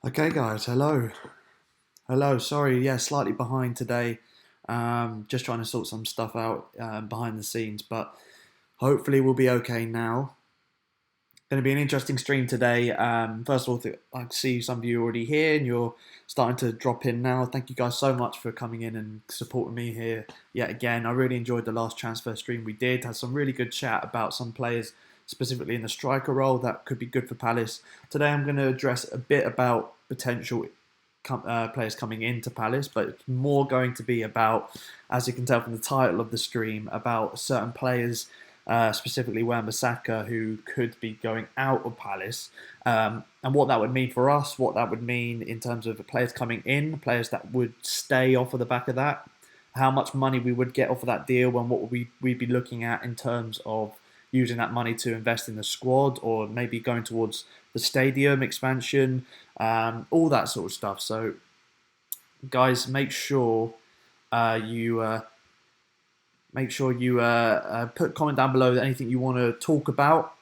Okay, guys, hello. Hello, sorry, yeah, slightly behind today. Just trying to sort some stuff out behind the scenes, but hopefully we'll be okay now. Going to be an interesting stream today. First of all, I see some of you already here and you're starting to drop in now. Thank you guys so much for coming in and supporting me here yet again. I really enjoyed the last transfer stream we did. Had some really good chat about some players, specifically in the striker role, that could be good for Palace. Today I'm going to address a bit about potential players coming into Palace, but it's more going to be about, as you can tell from the title of the stream, about certain players, specifically Wan-Bissaka, who could be going out of Palace, and what that would mean for us, what that would mean in terms of players coming in, players that would stay off of the back of that, how much money we would get off of that deal, and what we'd be looking at in terms of using that money to invest in the squad or maybe going towards the stadium expansion, all that sort of stuff. So, guys, make sure you put comment down below anything you want to talk about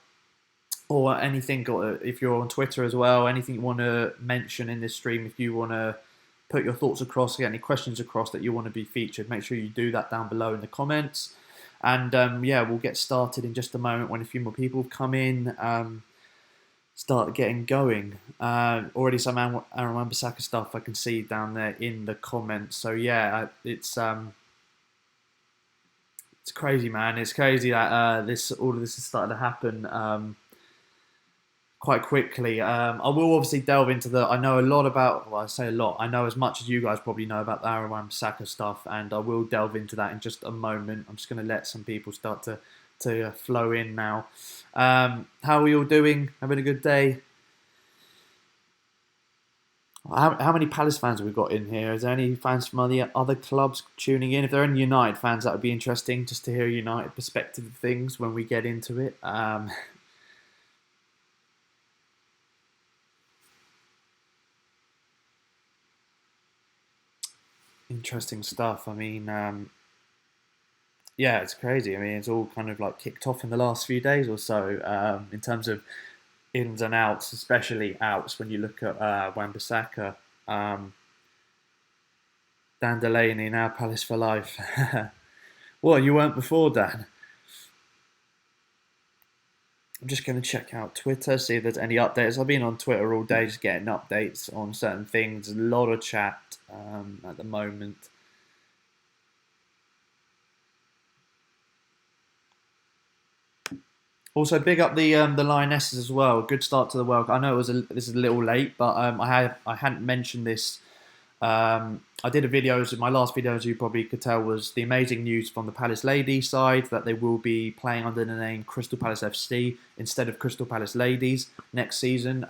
or anything, or if you're on Twitter as well, anything you want to mention in this stream. If you want to put your thoughts across, get any questions across that you want to be featured, make sure you do that down below in the comments. And yeah, we'll get started in just a moment when a few more people have come in. Start getting going. Already some Aaron Wan-Bissaka stuff I can see down there in the comments. So yeah, it's crazy, man. It's crazy that all of this has started to happen quite quickly. I will obviously delve into the. I know a lot about. Well, I say a lot. I know as much as you guys probably know about the Aaron Wan-Bissaka stuff, and I will delve into that in just a moment. I'm just going to let some people start to flow in now. How are we all doing? Having a good day? How many Palace fans have we got in here? Is there any fans from other clubs tuning in? If there are any United fans, that would be interesting just to hear a United perspective of things when we get into it. Interesting stuff. I mean, yeah, it's crazy. I mean, it's all kind of like kicked off in the last few days or so in terms of ins and outs, especially outs when you look at Wan-Bissaka, um, Dan Delaney, now Palace for life. Well, you weren't before, Dan. I'm just going to check out Twitter, see if there's any updates. I've been on Twitter all day just getting updates on certain things. A lot of chat at the moment. Also, big up the Lionesses as well. Good start to the World Cup. I know this is a little late, but I hadn't mentioned this. I did a video. My last video, as you probably could tell, was the amazing news from the Palace Ladies side that they will be playing under the name Crystal Palace FC instead of Crystal Palace Ladies next season.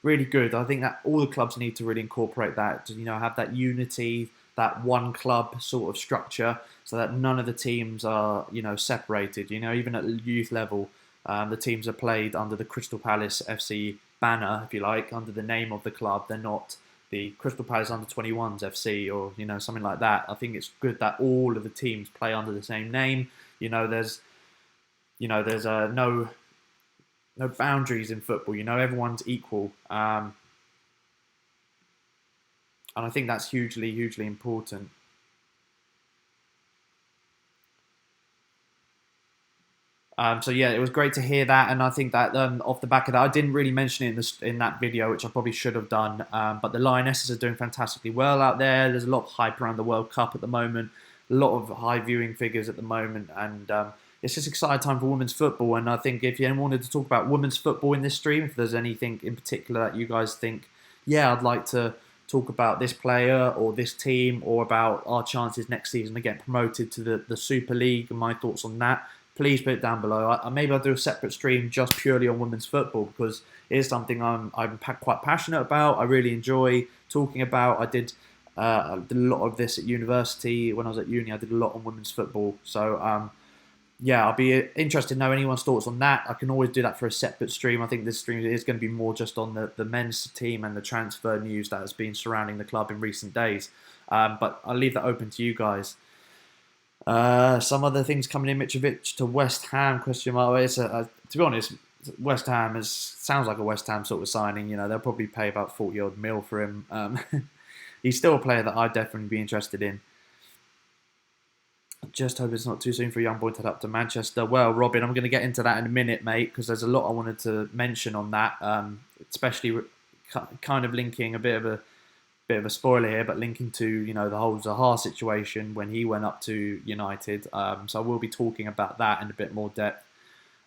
Really good. I think that all the clubs need to really incorporate that. To, have that unity, that one club sort of structure, so that none of the teams are separated. Even at youth level. The teams are played under the Crystal Palace FC banner, if you like, under the name of the club. They're not the Crystal Palace Under 21s FC or something like that. I think it's good that all of the teams play under the same name. There's no boundaries in football. Everyone's equal, and I think that's hugely important. So yeah, it was great to hear that, and I think that off the back of that, I didn't really mention it in that video, which I probably should have done. But the Lionesses are doing fantastically well out there. There's a lot of hype around the World Cup at the moment, a lot of high viewing figures at the moment, and it's just exciting time for women's football. And I think if you wanted to talk about women's football in this stream, if there's anything in particular that you guys think, yeah, I'd like to talk about this player or this team or about our chances next season to get promoted to the Super League and my thoughts on that, please put it down below. Maybe I'll do a separate stream just purely on women's football because it is something I'm quite passionate about. I really enjoy talking about. I did a lot of this at university. When I was at uni, I did a lot on women's football. So yeah, I'll be interested to know anyone's thoughts on that. I can always do that for a separate stream. I think this stream is going to be more just on the men's team and the transfer news that has been surrounding the club in recent days. But I'll leave that open to you guys. Some other things coming in: Mitrovic to West Ham? Question mark. To be honest, West Ham sounds like a West Ham sort of signing. They'll probably pay about 40 odd mil for him. He's still a player that I'd definitely be interested in. Just hope it's not too soon for a young boy to head up to Manchester. Well, Robin, I'm going to get into that in a minute, mate, because there's a lot I wanted to mention on that, especially kind of linking a bit of a spoiler here, but linking to the whole Zaha situation when he went up to United. So I will be talking about that in a bit more depth.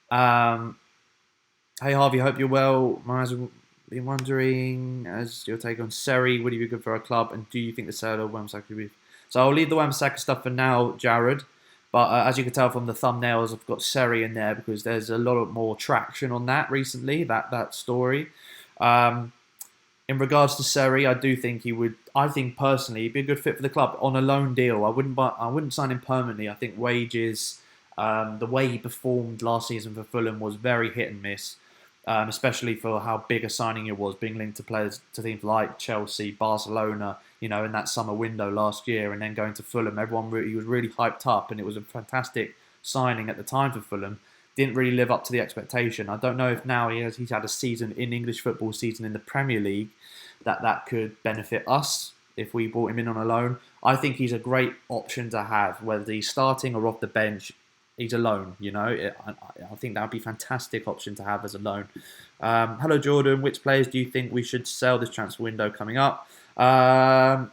Hey Harvey, hope you're well. Miles been wondering, as your take on Seri, would he be good for our club, and do you think the sale of Wan-Bissaka would be? So I'll leave the Wan-Bissaka stuff for now, Jared. But as you can tell from the thumbnails, I've got Seri in there because there's a lot more traction on that recently. That story. In regards to Seri, I do think he would. I think personally, he'd be a good fit for the club on a loan deal. I wouldn't sign him permanently. I think wages, the way he performed last season for Fulham was very hit and miss. Especially for how big a signing it was, being linked to teams like Chelsea, Barcelona, in that summer window last year, and then going to Fulham. He was really hyped up, and it was a fantastic signing at the time for Fulham. Didn't really live up to the expectation. I don't know if now he's had a season in English football, season in the Premier League, that could benefit us if we brought him in on a loan. I think he's a great option to have, whether he's starting or off the bench. He's a loan, I think that would be a fantastic option to have as a loan. Hello, Jordan. Which players do you think we should sell this transfer window coming up? I'll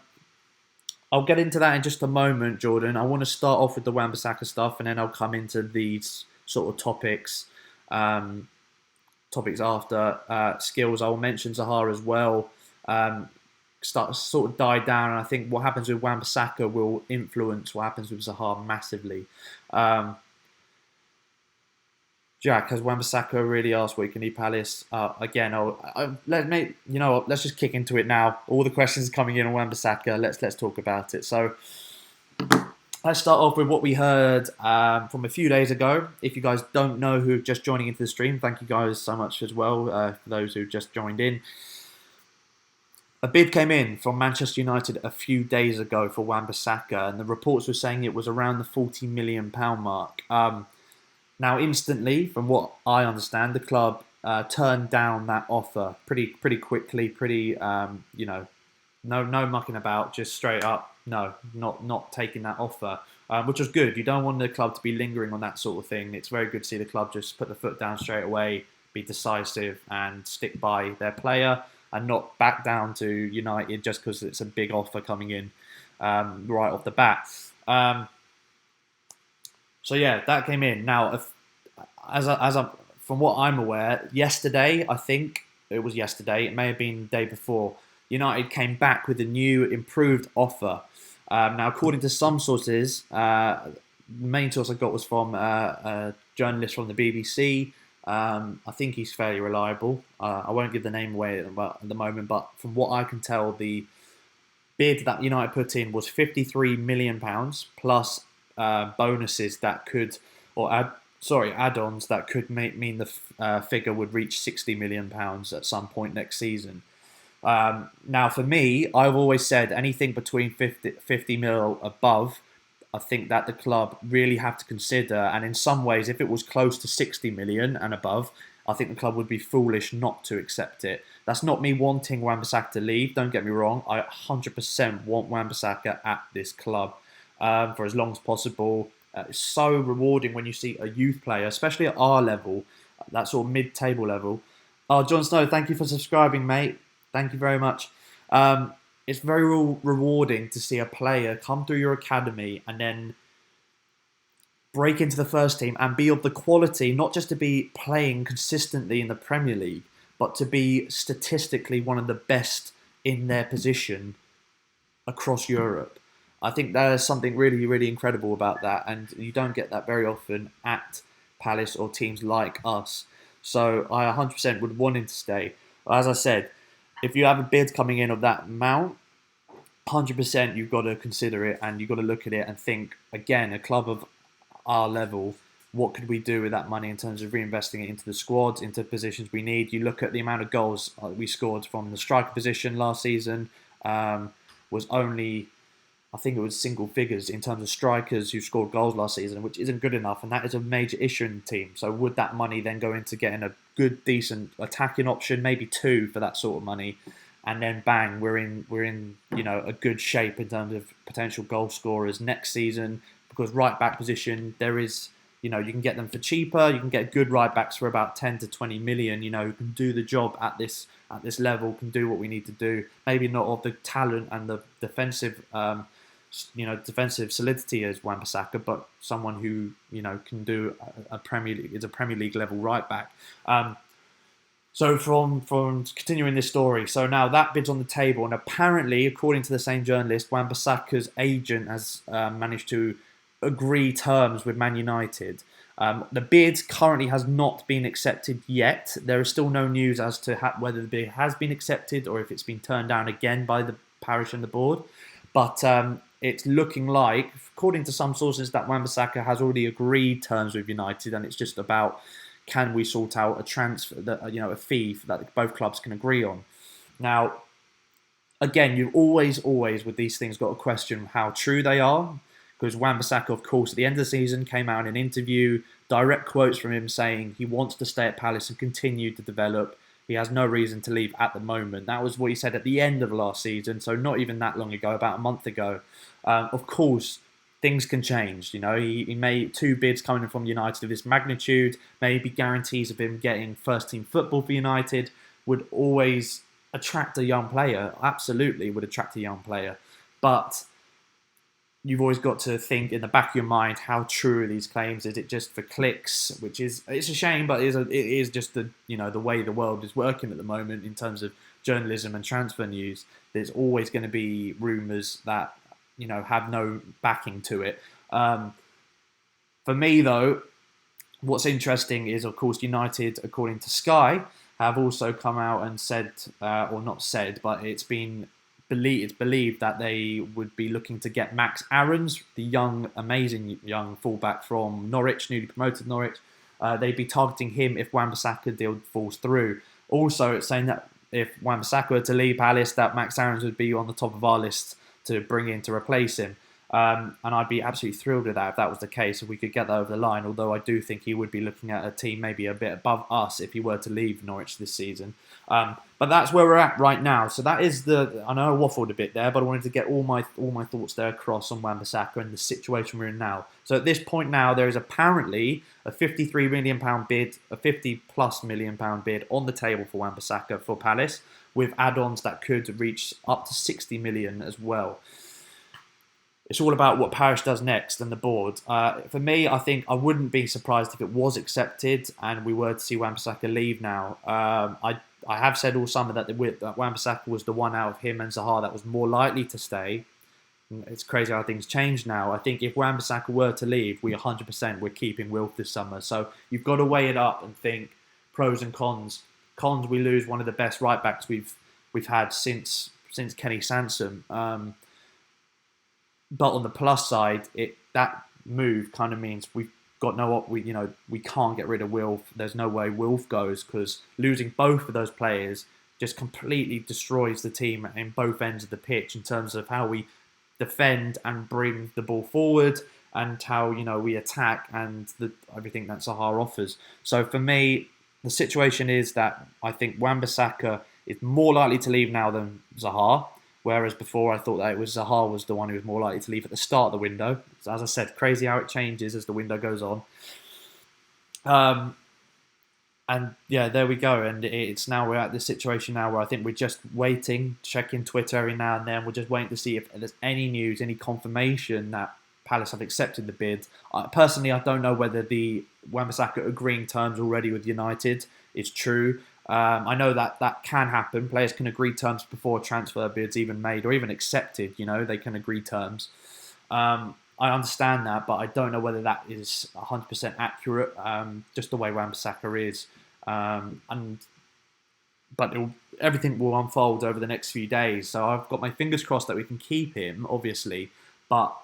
get into that in just a moment, Jordan. I want to start off with the Wan-Bissaka stuff, and then I'll come into these sort of topics after. Skills, I will mention Zaha as well. Sort of die down, and I think what happens with Wan-Bissaka will influence what happens with Zaha massively. Jack, has Wan-Bissaka really asked what he can leave Palace? Again, let's just kick into it now. All the questions coming in on Wan-Bissaka. Let's talk about it. So let's start off with what we heard from a few days ago. If you guys don't know who are just joining into the stream, thank you guys so much as well for those who just joined in. A bid came in from Manchester United a few days ago for Wan-Bissaka, and the reports were saying it was around the £40 million mark. Now, instantly, from what I understand, the club turned down that offer pretty quickly. No mucking about, just straight up, no, not taking that offer, which was good. You don't want the club to be lingering on that sort of thing. It's very good to see the club just put the foot down straight away, be decisive, and stick by their player, and not back down to United just because it's a big offer coming in right off the bat. So yeah, that came in. Now, from what I'm aware, yesterday, I think it was yesterday, it may have been the day before, United came back with a new, improved offer. Now, according to some sources, the main source I got was from a journalist from the BBC. I think he's fairly reliable. I won't give the name away at the moment, but from what I can tell, the bid that United put in was £53 million plus bonuses that could, add-ons that could mean the figure would reach £60 million at some point next season. Now, for me, I've always said anything between 50 mil above, I think that the club really have to consider, and in some ways, if it was close to 60 million and above, I think the club would be foolish not to accept it. That's not me wanting Wan-Bissaka to leave, don't get me wrong. I 100% want Wan-Bissaka at this club for as long as possible. It's so rewarding when you see a youth player, especially at our level, that sort of mid-table level. John Snow, thank you for subscribing, mate. Thank you very much. It's very rewarding to see a player come through your academy and then break into the first team and be of the quality, not just to be playing consistently in the Premier League, but to be statistically one of the best in their position across Europe. I think there's something really, really incredible about that, and you don't get that very often at Palace or teams like us. So I 100% would want him to stay. As I said, if you have a bid coming in of that amount, 100% you've got to consider it, and you've got to look at it and think, again, a club of our level, what could we do with that money in terms of reinvesting it into the squad, into positions we need? You look at the amount of goals we scored from the striker position last season, was only, I think it was single figures in terms of strikers who scored goals last season, which isn't good enough, and that is a major issue in the team. So would that money then go into getting a good, decent attacking option, maybe two for that sort of money, and then bang, we're in a good shape in terms of potential goal scorers next season, because right back position there is. You can get them for cheaper. You can get good right backs for about 10 to 20 million. Who can do the job at this level, can do what we need to do. Maybe not of the talent and the defensive, defensive solidity as Wan-Bissaka, but someone who can do a Premier League level right back. So from continuing this story, so now that bid's on the table, and apparently, according to the same journalist, Wan-Bissaka's agent has managed to agree terms with Man United. The bid currently has not been accepted yet. There is still no news as to whether the bid has been accepted or if it's been turned down again by the parish and the board. But it's looking like, according to some sources, that Wan-Bissaka has already agreed terms with United, and it's just about can we sort out a transfer, a fee that both clubs can agree on. Now, again, you've always with these things got to question how true they are. Because Wan-Bissaka, of course, at the end of the season came out in an interview, direct quotes from him saying he wants to stay at Palace and continue to develop. He has no reason to leave at the moment. That was what he said at the end of last season, so not even that long ago, about a month ago. Of course, things can change. He made 2 bids coming from United of this magnitude. Maybe guarantees of him getting first-team football for United would always attract a young player. Absolutely would attract a young player. But you've always got to think in the back of your mind, how true are these claims? Is it just for clicks? It's a shame, but it is just the way the world is working at the moment in terms of journalism and transfer news. There's always going to be rumours that have no backing to it. For me, though, what's interesting is, of course, United, according to Sky, have also come out and said, or not said, but it's believed that they would be looking to get Max Aarons, the amazing young fullback from Norwich, newly promoted Norwich. They'd be targeting him if Wan-Bissaka deal falls through. Also, it's saying that if Wan-Bissaka were to leave Palace, that Max Aarons would be on the top of our list to bring in to replace him. And I'd be absolutely thrilled with that if that was the case, if we could get that over the line, although I do think he would be looking at a team maybe a bit above us if he were to leave Norwich this season. But that's where we're at right now. So that is I know I waffled a bit there, but I wanted to get all my thoughts there across on Wan-Bissaka and the situation we're in now. So at this point now, there is apparently a £53 million bid, a £50+ million bid on the table for Wan-Bissaka for Palace, with add-ons that could reach up to 60 million as well. It's all about what Parish does next and the board. For me, I think I wouldn't be surprised if it was accepted and we were to see Wan-Bissaka leave now. I have said all summer that Wan-Bissaka was the one out of him and Zaha that was more likely to stay. It's crazy how things change now. I think if Wan-Bissaka were to leave, we're keeping Wilf this summer. So you've got to weigh it up and think pros and cons. Cons, we lose one of the best right backs we've had since Kenny Sansom. But on the plus side, that move kind of means we can't get rid of Wilf. There's no way Wilf goes, because losing both of those players just completely destroys the team in both ends of the pitch in terms of how we defend and bring the ball forward and how we attack and everything that Zaha offers. So for me, the situation is that I think Wan-Bissaka is more likely to leave now than Zaha. Whereas before I thought that Zaha was the one who was more likely to leave at the start of the window. So as I said, crazy how it changes as the window goes on. And yeah, there we go. And we're at this situation now where I think we're just waiting, checking Twitter every now and then. We're just waiting to see if there's any news, any confirmation that Palace have accepted the bid. Personally, I don't know whether the Wan-Bissaka agreeing terms already with United is true. I know that can happen. Players can agree terms before transfer bids even made or even accepted. They can agree terms. I understand that, but I don't know whether that is 100% accurate. Just the way Wan-Bissaka is, but everything will unfold over the next few days. So I've got my fingers crossed that we can keep him, obviously. But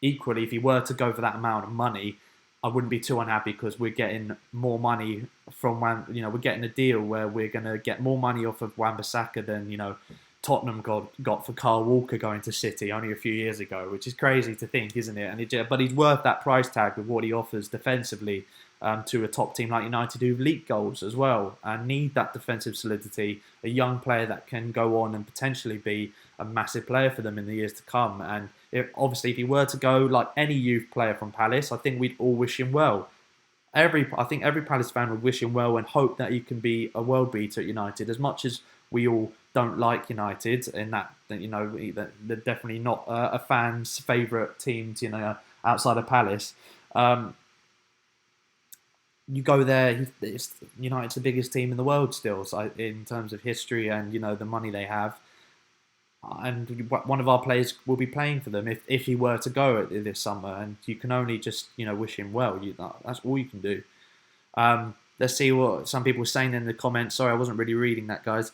equally, if he were to go for that amount of money, I wouldn't be too unhappy, because we're getting more money from we're getting a deal where we're going to get more money off of Wan-Bissaka than Tottenham got for Kyle Walker going to City only a few years ago, which is crazy to think, isn't it? But he's worth that price tag with what he offers defensively to a top team like United who leak goals as well and need that defensive solidity. A young player that can go on and potentially be a massive player for them in the years to come. And obviously, if he were to go like any youth player from Palace, I think we'd all wish him well. I think every Palace fan would wish him well and hope that he can be a world beater at United. As much as we all don't like United, in that they're definitely not a fan's favourite team, outside of Palace. You go there, United's the biggest team in the world still, so in terms of history and the money they have. And one of our players will be playing for them if he were to go this summer, and you can only just wish him well. That's all you can do. Let's see what some people were saying in the comments. Sorry, I wasn't really reading that, guys.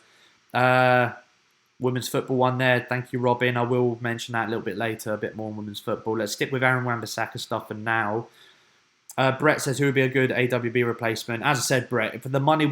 Women's football one there. Thank you, Robin. I will mention that a little bit later, a bit more on women's football. Let's stick with Aaron Wan-Bissaka stuff for now. Brett says who would be a good AWB replacement. As I said, Brett, for the money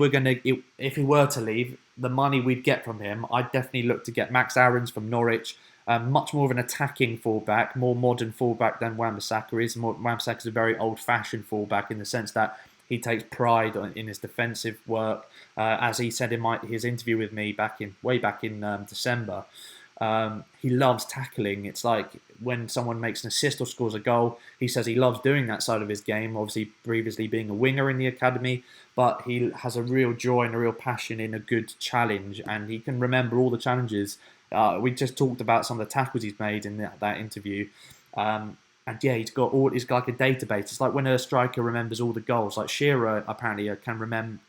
if he were to leave, the money we'd get from him, I'd definitely look to get Max Aarons from Norwich. Much more of an attacking fullback, more modern fullback than Wan-Bissaka is. Wan-Bissaka is a very old-fashioned fullback in the sense that he takes pride in his defensive work. As he said in his interview with me way back in December, he loves tackling. It's like when someone makes an assist or scores a goal, he says he loves doing that side of his game, obviously previously being a winger in the academy, but he has a real joy and a real passion in a good challenge, and he can remember all the challenges. We just talked about some of the tackles he's made in that interview. And yeah, he's like a database. It's like when a striker remembers all the goals. Like Shearer apparently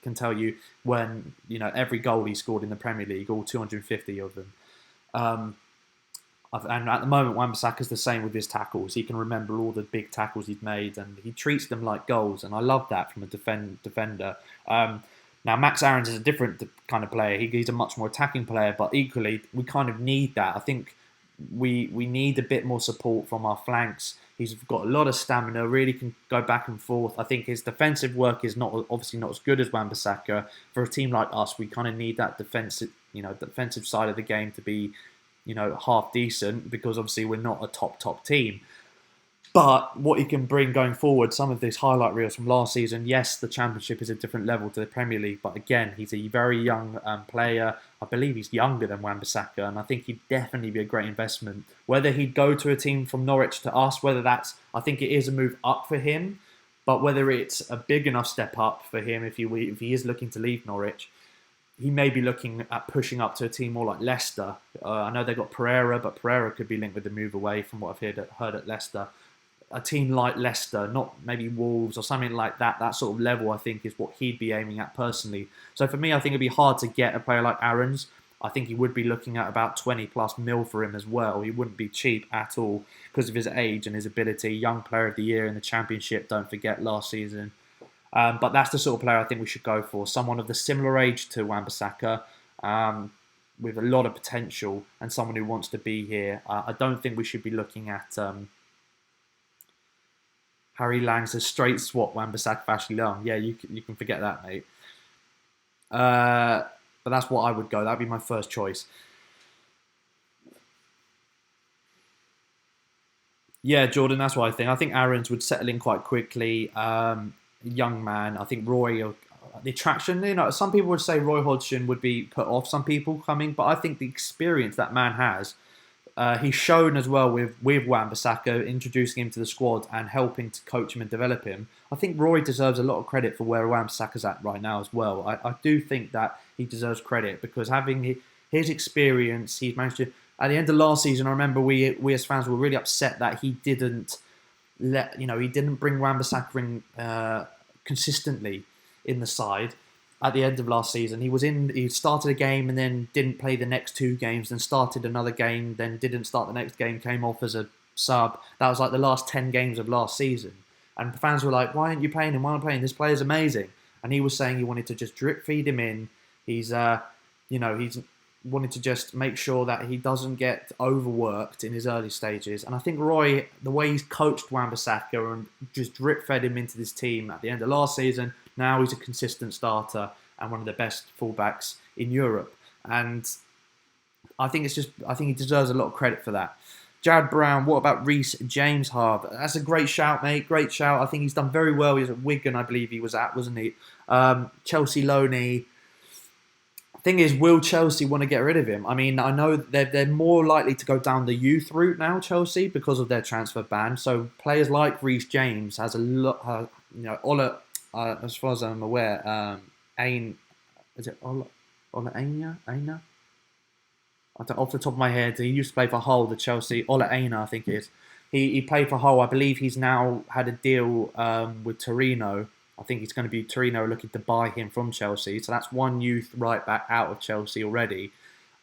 can tell you when every goal he scored in the Premier League, all 250 of them. And at the moment, Wan-Bissaka's the same with his tackles. He can remember all the big tackles he's made, and he treats them like goals. And I love that from a defender. Now, Max Aarons is a different kind of player. He's a much more attacking player, but equally, we kind of need that. I think we need a bit more support from our flanks. He's got a lot of stamina, really can go back and forth. I think his defensive work is obviously not as good as Wan-Bissaka. For a team like us, we kind of need that defensive side of the game to be half decent, because obviously we're not a top team. But what he can bring going forward, some of these highlight reels from last season, yes, the Championship is a different level to the Premier League, but again, he's a very young player. I believe he's younger than Wan-Bissaka, and I think he'd definitely be a great investment. Whether he'd go to a team from Norwich to us, I think it is a move up for him, but whether it's a big enough step up for him if he is looking to leave Norwich, he may be looking at pushing up to a team more like Leicester. I know they've got Pereira, but Pereira could be linked with the move away from what I've heard at Leicester. A team like Leicester, not maybe Wolves or something like that, that sort of level, I think, is what he'd be aiming at personally. So for me, I think it'd be hard to get a player like Aarons. I think he would be looking at about 20 plus mil for him as well. He wouldn't be cheap at all because of his age and his ability. Young player of the year in the Championship, don't forget, last season. But that's the sort of player I think we should go for. Someone of the similar age to Wan-Bissaka, with a lot of potential, and someone who wants to be here. I don't think we should be looking at... Harry Lang says straight swap Wan-Bissaka for Ashley Young. Yeah, you can forget that, mate. But that's what I would go. That'd be my first choice. Yeah, Jordan, that's what I think. I think Aarons would settle in quite quickly. Young man. I think Roy, the attraction, some people would say Roy Hodgson would be put off some people coming, but I think the experience that man has, he's shown as well with Wan-Bissaka, introducing him to the squad and helping to coach him and develop him. I think Roy deserves a lot of credit for where Wan-Bissaka's at right now as well. I do think that he deserves credit because having his experience, he's managed to... At the end of last season, I remember we as fans were really upset that he didn't bring Wan-Bissaka in consistently in the side. At the end of last season, he started a game and then didn't play the next two games, then started another game, then didn't start the next game, came off as a sub. That was like the last 10 games of last season. And the fans were like, why aren't you playing him? Why aren't you playing? This player's amazing. And he was saying he wanted to just drip feed him in. He's wanted to just make sure that he doesn't get overworked in his early stages. And I think Roy, the way he's coached Wan-Bissaka and just drip fed him into this team at the end of last season, now he's a consistent starter and one of the best fullbacks in Europe. And I think he deserves a lot of credit for that. Jared Brown, what about Reece James Harv? That's a great shout, mate. Great shout. I think he's done very well. He was at Wigan, I believe he was at, wasn't he? Chelsea loanee. Thing is, will Chelsea want to get rid of him? I mean, I know they're more likely to go down the youth route now, Chelsea, because of their transfer ban. So players like Reece James has a lot, Ola, as far as I'm aware, Ain, is it Ola Aina? I don't, off the top of my head, he used to play for Hull, the Chelsea. Ola Aina, I think it is. He played for Hull. I believe he's now had a deal with Torino. I think it's going to be Torino looking to buy him from Chelsea. So that's one youth right back out of Chelsea already.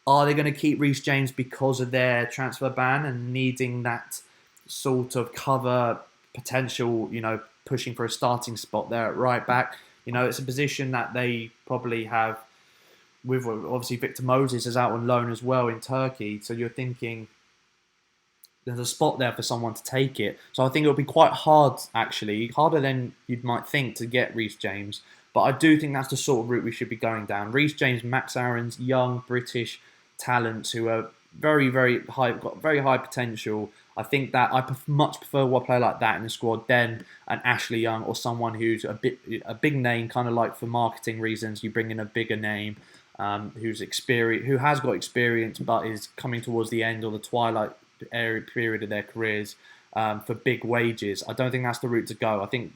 Are they going to keep Reece James because of their transfer ban and needing that sort of cover potential, pushing for a starting spot there at right back? It's a position that they probably have with, obviously, Victor Moses is out on loan as well in Turkey. So you're thinking there's a spot there for someone to take it. So I think it'll be quite hard, actually, harder than you might think to get Reece James. But I do think that's the sort of route we should be going down. Reece James, Max Aarons, young British talents who are very, very high, got very high potential. I think that I much prefer one player like that in the squad than an Ashley Young or someone who's a big name, kind of like for marketing reasons. You bring in a bigger name who's experienced, who has got experience, but is coming towards the end or the twilight period of their careers for big wages. I don't think that's the route to go. I think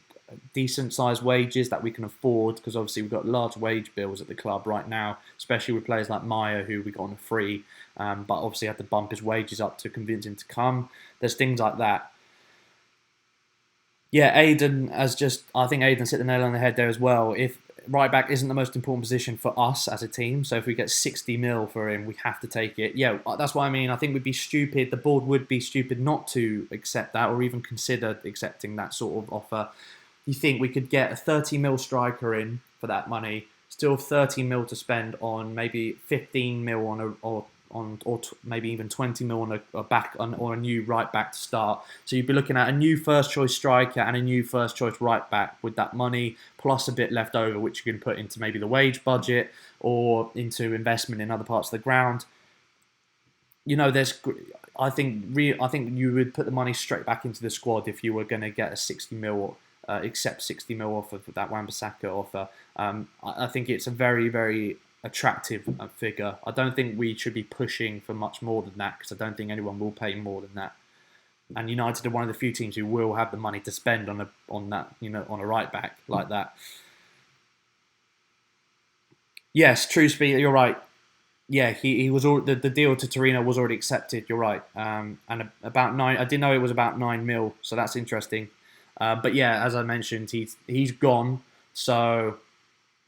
decent sized wages that we can afford, because obviously we've got large wage bills at the club right now, especially with players like Maya, who we got on a free, but obviously had to bump his wages up to convince him to come. There's things like that. Yeah, I think Aiden's hit the nail on the head there as well. If right back isn't the most important position for us as a team, so if we get 60 mil for him, we have to take it. Yeah, that's what I mean. I think we'd be stupid, the board would be stupid not to accept that or even consider accepting that sort of offer. You think we could get a 30 mil striker in for that money, still 30 mil to spend on maybe 15 mil or maybe even 20 mil on or a new right back to start. So you'd be looking at a new first choice striker and a new first choice right back with that money, plus a bit left over, which you can put into maybe the wage budget or into investment in other parts of the ground. I think you would put the money straight back into the squad if you were going to get a 60 mil. Accept 60 mil offer for that Wan-Bissaka offer. I think it's a very, very attractive figure. I don't think we should be pushing for much more than that, because I don't think anyone will pay more than that. And United are one of the few teams who will have the money to spend on a right back like that. Yes, true speed. You're right. Yeah, he was the deal to Torino was already accepted. You're right. And about 9. I didn't know it was about 9 mil. So that's interesting. But yeah, as I mentioned, he's gone. So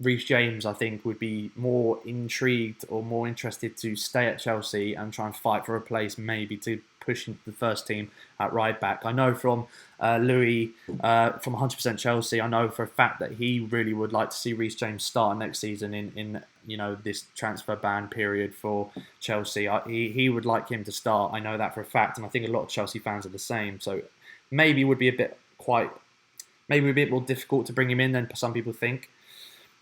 Reece James, I think, would be more intrigued or more interested to stay at Chelsea and try and fight for a place, maybe to push into the first team at right back. I know from Louis, from 100% Chelsea, I know for a fact that he really would like to see Reece James start next season in this transfer ban period for Chelsea. He would like him to start. I know that for a fact, and I think a lot of Chelsea fans are the same. So maybe it would be a bit more difficult to bring him in than some people think.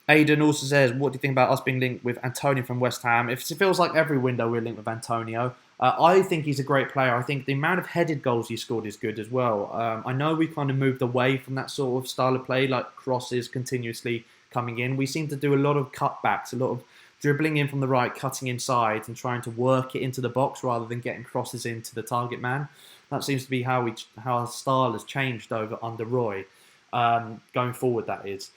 Aidan also says, what do you think about us being linked with Antonio from West Ham? It feels like every window we're linked with Antonio. I think he's a great player. I think the amount of headed goals he scored is good as well. I know we kind of moved away from that sort of style of play, like crosses continuously coming in. We seem to do a lot of cutbacks, a lot of dribbling in from the right, cutting inside and trying to work it into the box rather than getting crosses into the target man. That seems to be how our style has changed under Roy, going forward, that is.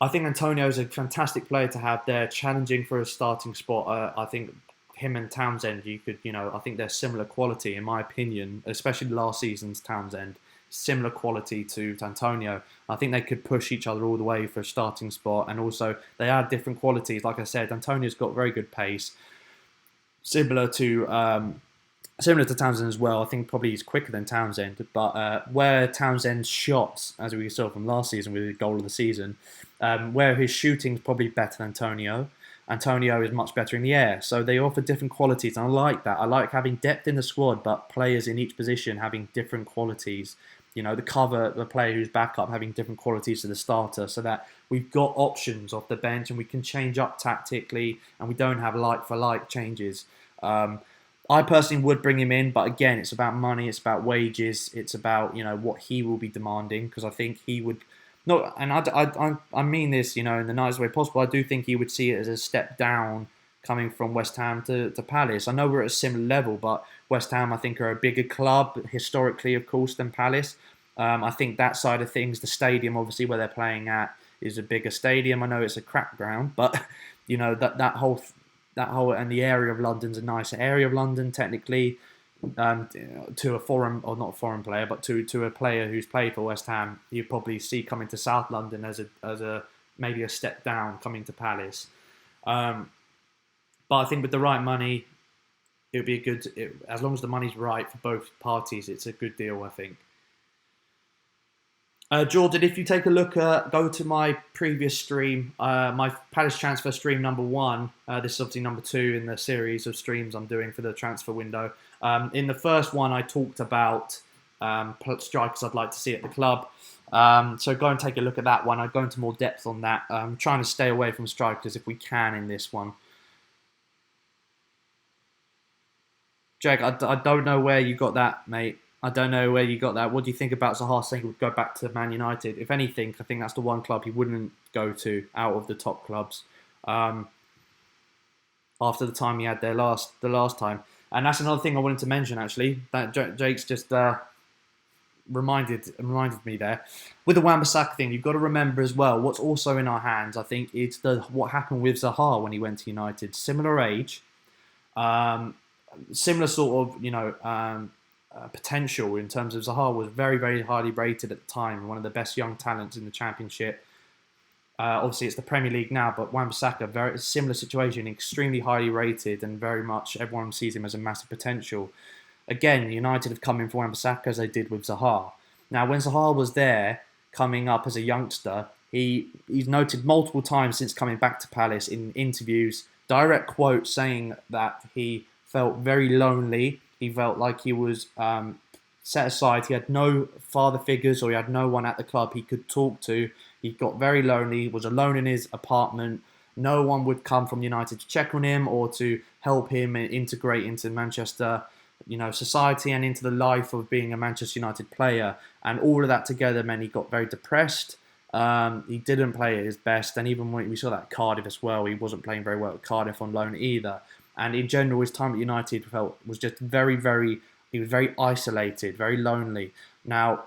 I think Antonio is a fantastic player to have there, challenging for a starting spot. I think him and Townsend, I think they're similar quality, in my opinion, especially last season's Townsend. Similar quality to Antonio. I think they could push each other all the way for a starting spot, and also they add different qualities. Like I said, Antonio's got very good pace, similar to Townsend as well. I think probably he's quicker than Townsend, but where Townsend's shots, as we saw from last season with the goal of the season, where his shooting's probably better than Antonio is much better in the air. So they offer different qualities, and I like that. I like having depth in the squad, but players in each position having different qualities. The player who's backup having different qualities to the starter, so that we've got options off the bench and we can change up tactically, and we don't have like for like changes. I personally would bring him in, but again, it's about money, it's about wages, it's about what he will be demanding, because I think he would not, and I mean this in the nicest way possible. I do think he would see it as a step down coming from West Ham to Palace. I know we're at a similar level, but West Ham I think are a bigger club historically, of course, than Palace. I think that side of things, the stadium obviously where they're playing at is a bigger stadium. I know it's a crap ground, but that whole and the area of London's a nicer area of London technically. To a foreign, or not a foreign player, but to a player who's played for West Ham, you probably see coming to South London as a maybe a step down coming to Palace. But I think with the right money, it would be as long as the money's right for both parties, it's a good deal, I think. Jordan, if you take a look go to my previous stream, my Palace transfer stream number 1. This is obviously number 2 in the series of streams I'm doing for the transfer window. In the first one, I talked about strikers I'd like to see at the club. So go and take a look at that one. I'd go into more depth on that. I'm trying to stay away from strikers if we can in this one. Jake, I don't know where you got that, mate. I don't know where you got that. What do you think about Zaha saying he would go back to Man United? If anything, I think that's the one club he wouldn't go to out of the top clubs. After the time he had there the last time, and that's another thing I wanted to mention actually. That Jake's just reminded me there with the Wan-Bissaka thing. You've got to remember as well what's also in our hands. I think it's what happened with Zaha when he went to United. Similar age, similar sort of potential in terms of Zaha was very, very highly rated at the time, one of the best young talents in the Championship. Obviously, it's the Premier League now, but Wan-Bissaka, very similar situation, extremely highly rated, and very much everyone sees him as a massive potential. Again, United have come in for Wan-Bissaka as they did with Zaha. Now, when Zaha was there, coming up as a youngster, he's noted multiple times since coming back to Palace in interviews, direct quotes saying that he felt very lonely. He felt like he was set aside. He had no father figures, or he had no one at the club he could talk to. He got very lonely, was alone in his apartment. No one would come from United to check on him or to help him integrate into Manchester, society and into the life of being a Manchester United player. And all of that together meant he got very depressed. He didn't play at his best. And even when we saw that at Cardiff as well, he wasn't playing very well at Cardiff on loan either. And in general, his time at United was just very, very, he was very isolated, very lonely. Now,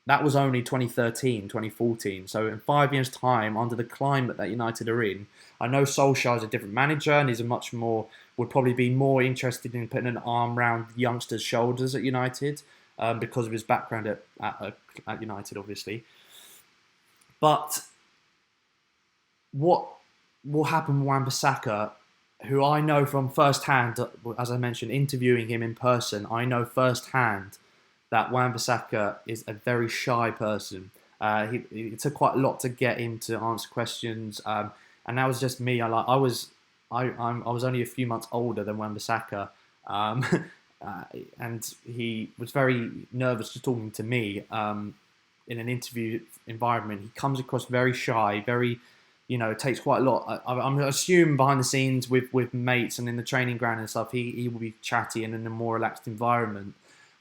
that was only 2013, 2014. So in 5 years' time, under the climate that United are in, I know Solskjaer is a different manager and would probably be more interested in putting an arm around youngsters' shoulders at United because of his background at United, obviously. But what will happen with Wan-Bissaka, who I know from first-hand, as I mentioned, interviewing him in person, I know first-hand that Wan-Bissaka is a very shy person. It took quite a lot to get him to answer questions, and that was just me. I was only a few months older than Wan-Bissaka, and he was very nervous just talking to me in an interview environment. He comes across very shy, very. It takes quite a lot. I'm assuming behind the scenes with mates and in the training ground and stuff, he will be chatty and in a more relaxed environment.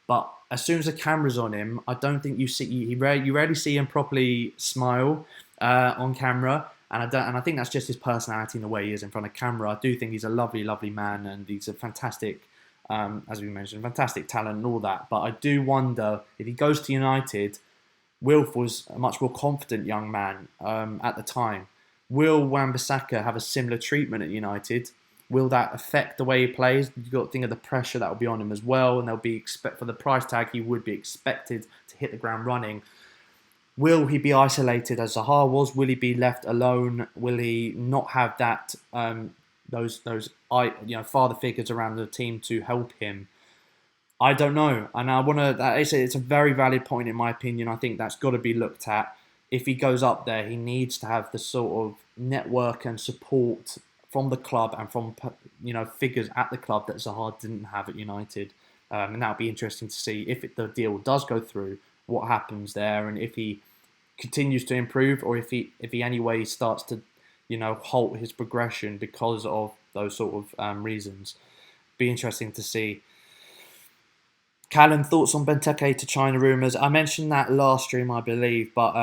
But as soon as the camera's on him, I don't think you rarely see him properly smile on camera. And I think that's just his personality and the way he is in front of camera. I do think he's a lovely, lovely man, and he's a fantastic, as we mentioned, fantastic talent and all that. But I do wonder if he goes to United. Wilf was a much more confident young man at the time. Will Wan-Bissaka have a similar treatment at United? Will that affect the way he plays? You've got to think of the pressure that will be on him as well, and they'll be for the price tag, he would be expected to hit the ground running. Will he be isolated as Zaha was? Will he be left alone? Will he not have that those father figures around the team to help him? I don't know, and I want to. It's a very valid point in my opinion. I think that's got to be looked at. If he goes up there, he needs to have the sort of network and support from the club and from figures at the club that Zaha didn't have at United, and that'll be interesting to see if the deal does go through. What happens there, and if he continues to improve, or if he anyway starts to halt his progression because of those sort of reasons. be interesting to see. Callum, thoughts on Benteke to China rumours? I mentioned that last stream, I believe, but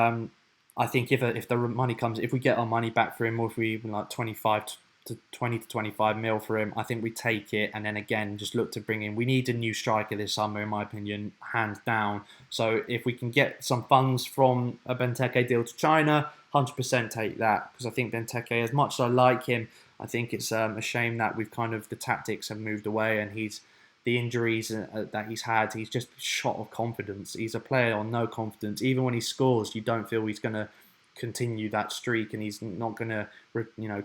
I think if the money comes, if we get our money back for him, or if we even like 25 to 20 to 25 mil for him, I think we take it, and then again just look to bring in. We need a new striker this summer, in my opinion, hands down. So if we can get some funds from a Benteke deal to China, 100% take that, because I think Benteke, as much as I like him, I think it's a shame that the tactics have moved away, and the injuries that he's had, he's just shot of confidence. He's a player on no confidence. Even when he scores, you don't feel he's going to continue that streak, and he's not going to,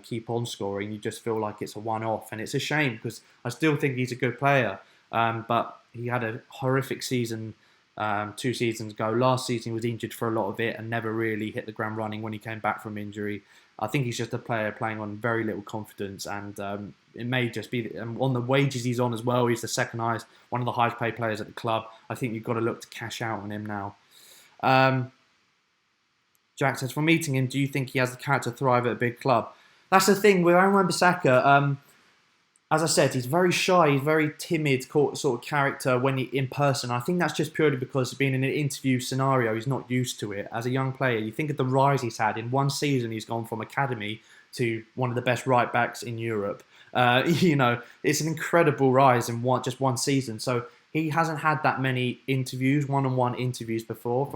keep on scoring. You just feel like it's a one-off, and it's a shame because I still think he's a good player. But he had a horrific season 2 seasons ago. Last season he was injured for a lot of it and never really hit the ground running when he came back from injury. I think he's just a player playing on very little confidence, and it may just be on the wages he's on as well. He's the second highest, one of the highest paid players at the club. I think you've got to look to cash out on him now. Jack says, from meeting him, do you think he has the character to thrive at a big club? That's the thing with Wan-Bissaka. As I said, he's very shy, he's very timid sort of character when he in person. I think that's just purely because being in an interview scenario, he's not used to it. As a young player, you think of the rise he's had. In 1 season, he's gone from academy to one of the best right backs in Europe. It's an incredible rise in just one season. So he hasn't had that many interviews, one-on-one interviews before,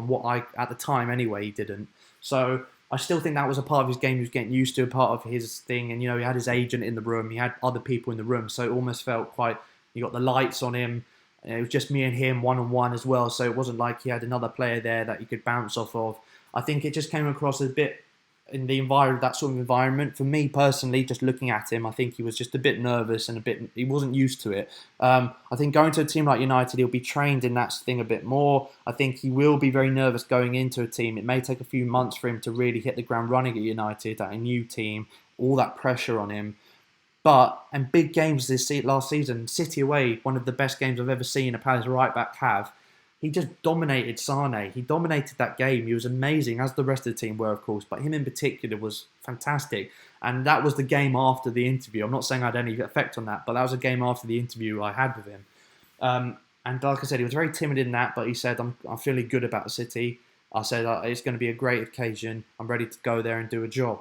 at the time anyway, he didn't. So I still think that was a part of his game he was getting used to, a part of his thing. And, he had his agent in the room. He had other people in the room. So it almost felt you got the lights on him. And it was just me and him one-on-one as well. So it wasn't like he had another player there that you could bounce off of. I think it just came across a bit in that sort of environment. For me personally, just looking at him, I think he was just a bit nervous and he wasn't used to it. I think going to a team like United, he'll be trained in that thing a bit more. I think he will be very nervous going into a team. It may take a few months for him to really hit the ground running at United, at a new team, all that pressure on him. And big games last season, City away, one of the best games I've ever seen a Palace right back have. He just dominated Sane. He dominated that game. He was amazing, as the rest of the team were, of course. But him in particular was fantastic. And that was the game after the interview. I'm not saying I had any effect on that, but that was a game after the interview I had with him. And like I said, he was very timid in that, but he said, I'm feeling good about the City. I said, it's going to be a great occasion. I'm ready to go there and do a job.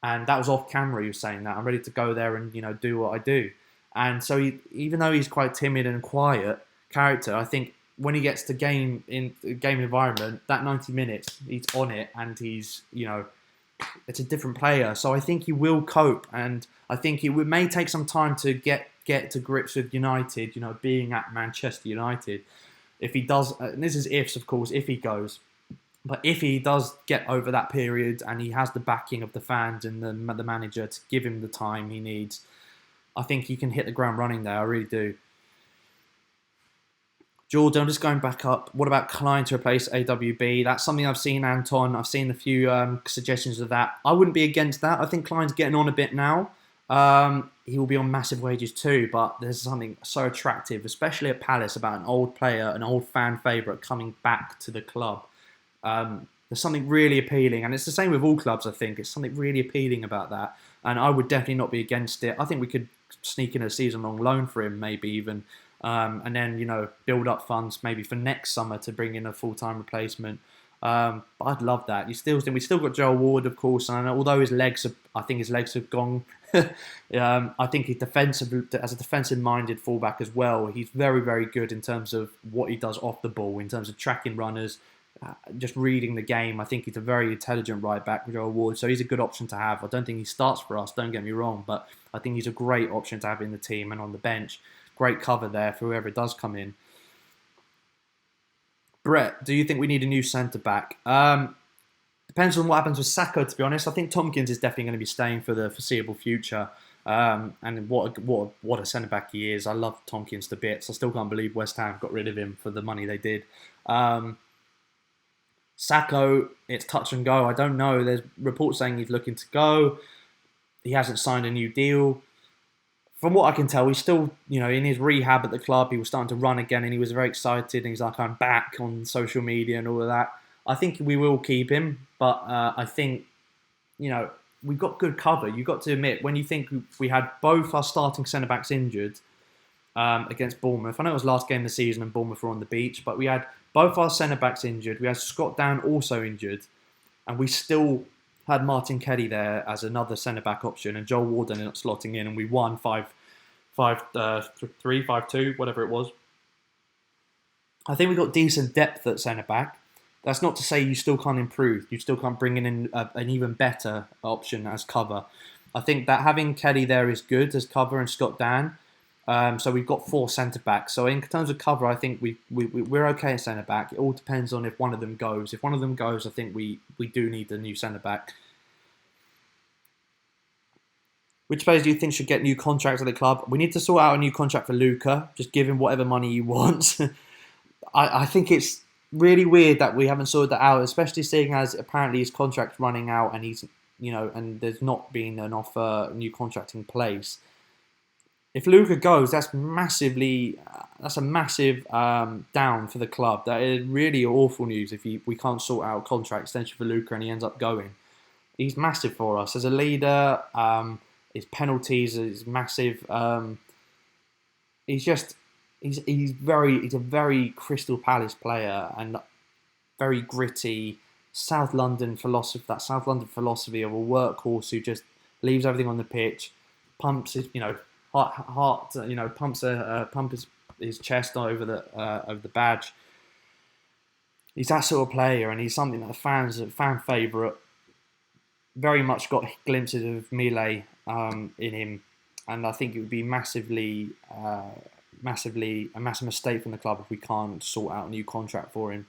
And that was off camera, he was saying that. I'm ready to go there and, do what I do. And so even though he's quite timid and quiet character, I think when he gets to game environment, that 90 minutes, he's on it, and he's, it's a different player. So I think he will cope, and I think it may take some time to get to grips with United, being at Manchester United. If he does, and this is ifs, of course, if he goes, but if he does get over that period and he has the backing of the fans and the manager to give him the time he needs, I think he can hit the ground running there. I really do. Jordan, I'm just going back up. What about Klein to replace AWB? That's something I've seen, Anton. I've seen a few suggestions of that. I wouldn't be against that. I think Klein's getting on a bit now. He will be on massive wages too, but there's something so attractive, especially at Palace, about an old player, an old fan favourite coming back to the club. There's something really appealing, and it's the same with all clubs, I think. It's something really appealing about that, and I would definitely not be against it. I think we could sneak in a season-long loan for him, maybe even. And then, build up funds maybe for next summer to bring in a full-time replacement. But I'd love that. We still got Joel Ward, of course, and although his legs have gone. I think he's as a defensive-minded fullback as well. He's very, very good in terms of what he does off the ball, in terms of tracking runners, just reading the game. I think he's a very intelligent right back, Joel Ward. So he's a good option to have. I don't think he starts for us. Don't get me wrong, but I think he's a great option to have in the team and on the bench. Great cover there for whoever does come in. Brett, do you think we need a new centre-back? Depends on what happens with Saka, to be honest. I think Tompkins is definitely going to be staying for the foreseeable future. And what a centre-back he is. I love Tompkins to bits. I still can't believe West Ham got rid of him for the money they did. Sacco, it's touch and go. I don't know. There's reports saying he's looking to go. He hasn't signed a new deal. From what I can tell, he's still, in his rehab at the club. He was starting to run again, and he was very excited. And he's like, I'm back on social media and all of that. I think we will keep him, but I think, we've got good cover. You've got to admit, when you think we had both our starting centre-backs injured, against Bournemouth. I know it was last game of the season and Bournemouth were on the beach, but we had both our centre-backs injured. We had Scott Dann also injured, and we still had Martin Kelly there as another centre-back option, and Joel Ward ended up slotting in, and we won 5-3, 5-2, whatever it was. I think we got decent depth at centre-back. That's not to say you still can't improve. You still can't bring in an even better option as cover. I think that having Kelly there is good as cover and Scott Dann. So we've got 4 centre-backs. So in terms of cover, I think we're okay at centre-back. It all depends on if one of them goes. If one of them goes, I think we do need a new centre-back. Which players do you think should get new contracts at the club? We need to sort out a new contract for Luca. Just give him whatever money he wants. I think it's really weird that we haven't sorted that out, especially seeing as apparently his contract's running out and he's, and there's not been an offer, new contract in place. If Luca goes, that's a massive down for the club. That is really awful news if we can't sort out a contract extension for Luca and he ends up going. He's massive for us as a leader. His penalties is massive. He's a very Crystal Palace player and very gritty. South London philosophy of a workhorse who just leaves everything on the pitch, pumps his pumps his chest over the badge. He's that sort of player, and he's something that fan favourite. Very much got glimpses of Mile in him, and I think it would be a massive mistake from the club if we can't sort out a new contract for him.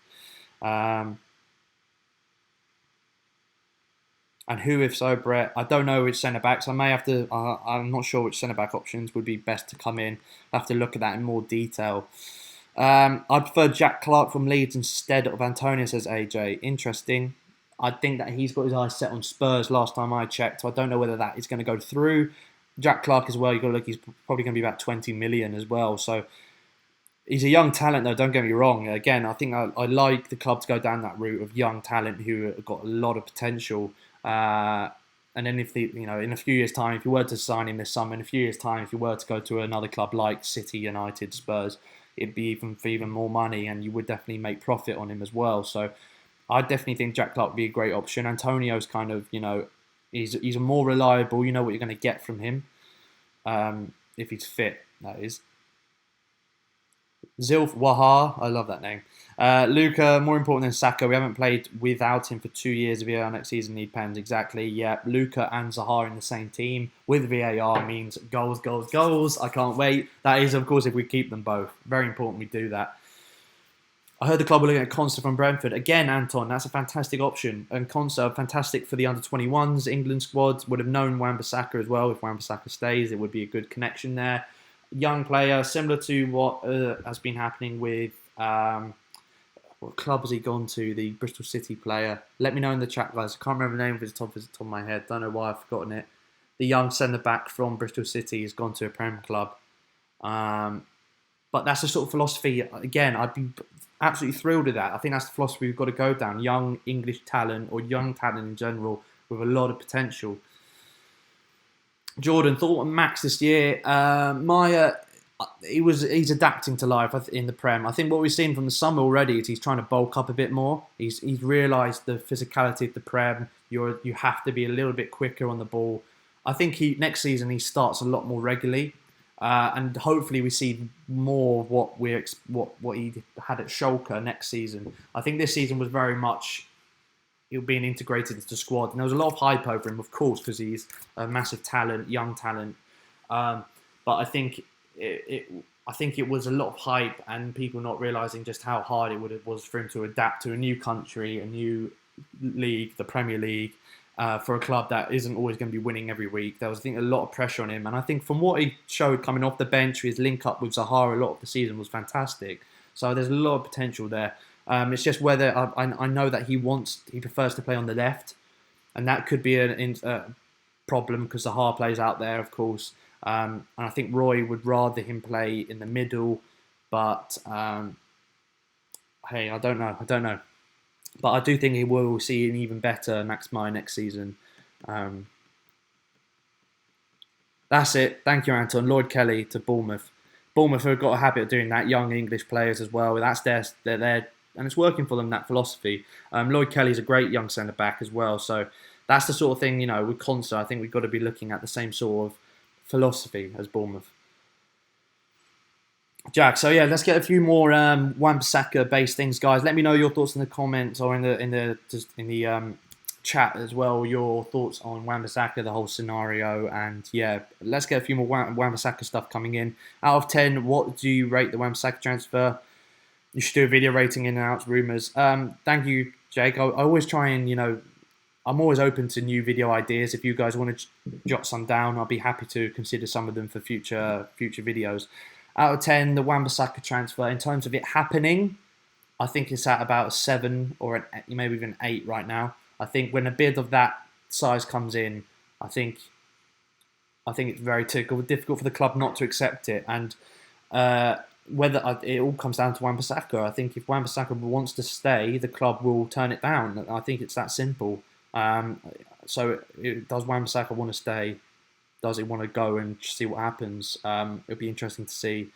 And who, if so, Brett? I don't know which centre-backs. I may have to... I'm not sure which centre-back options would be best to come in. I'll have to look at that in more detail. I prefer Jack Clark from Leeds instead of Antonio, says AJ. Interesting. I think that he's got his eyes set on Spurs last time I checked, so I don't know whether that is going to go through. Jack Clark as well, you've got to look, he's probably going to be about 20 million as well. So he's a young talent, though, don't get me wrong. Again, I think I like the club to go down that route of young talent who have got a lot of potential. And then in a few years' time, if you were to sign him this summer, in a few years' time, if you were to go to another club like City, United, Spurs, it'd be for even more money, and you would definitely make profit on him as well. So I definitely think Jack Clark would be a great option. Antonio's kind of, he's more reliable. You know what you're going to get from him if he's fit, that is. Zilf Wahar, I love that name. Luca, more important than Saka. We haven't played without him for 2 years. VAR next season need pens. Exactly. Yeah, Luca and Zaha in the same team with VAR means goals, goals, goals. I can't wait. That is, of course, if we keep them both. Very important we do that. I heard the club were looking at Conser from Brentford. Again, Anton, that's a fantastic option. And Conser, fantastic for the under-21s. England squad would have known Wan-Bissaka as well. If Wan-Bissaka stays, it would be a good connection there. Young player, similar to what has been happening with... what club has he gone to? The Bristol City player. Let me know in the chat, guys. I can't remember the name of his top of my head. Don't know why I've forgotten it. The young centre-back from Bristol City has gone to a Premier club. But that's the sort of philosophy, again, I'd be absolutely thrilled with that. I think that's the philosophy we've got to go down. Young English talent, or young talent in general, with a lot of potential. Jordan, thought on Max this year. Maya, he's adapting to life in the Prem. I think what we've seen from the summer already is he's trying to bulk up a bit more. He's realised the physicality of the Prem. You have to be a little bit quicker on the ball. I think next season he starts a lot more regularly. And hopefully we see more of what he had at Schalke next season. I think this season was very much he'll being integrated into the squad, and there was a lot of hype over him, of course, because he's a massive talent, young talent. But I think it was a lot of hype and people not realising just how hard it was for him to adapt to a new country, a new league, the Premier League. For a club that isn't always going to be winning every week. There was, I think, a lot of pressure on him. And I think from what he showed coming off the bench, his link up with Zaha a lot of the season was fantastic. So there's a lot of potential there. It's just whether I know that he prefers to play on the left. And that could be a problem because Zaha plays out there, of course. And I think Roy would rather him play in the middle. But, hey, I don't know. But I do think he will see an even better Max Meyer next season. That's it. Thank you, Anton. Lloyd Kelly to Bournemouth. Bournemouth have got a habit of doing that. Young English players as well. That's their and it's working for them, that philosophy. Lloyd Kelly's a great young centre back as well. So that's the sort of thing, with Conser, I think we've got to be looking at the same sort of philosophy as Bournemouth. Jack, so yeah, let's get a few more Wan-Bissaka based things, guys. Let me know your thoughts in the comments or in the chat as well. Your thoughts on Wan-Bissaka, the whole scenario, and yeah, let's get a few more Wan-Bissaka stuff coming in. Out of 10, what do you rate the Wan-Bissaka transfer? You should do a video rating in and out rumours. Thank you, Jake. I always try and I'm always open to new video ideas. If you guys want to jot some down, I'll be happy to consider some of them for future videos. Out of 10, the Wan-Bissaka transfer, in terms of it happening, I think it's at about a 7 or maybe even 8 right now. I think when a bid of that size comes in, I think it's very difficult for the club not to accept it. And whether it all comes down to Wan-Bissaka. I think if Wan-Bissaka wants to stay, the club will turn it down. I think it's that simple. So does Wan-Bissaka want to stay? Does he want to go and see what happens? It'll be interesting to see.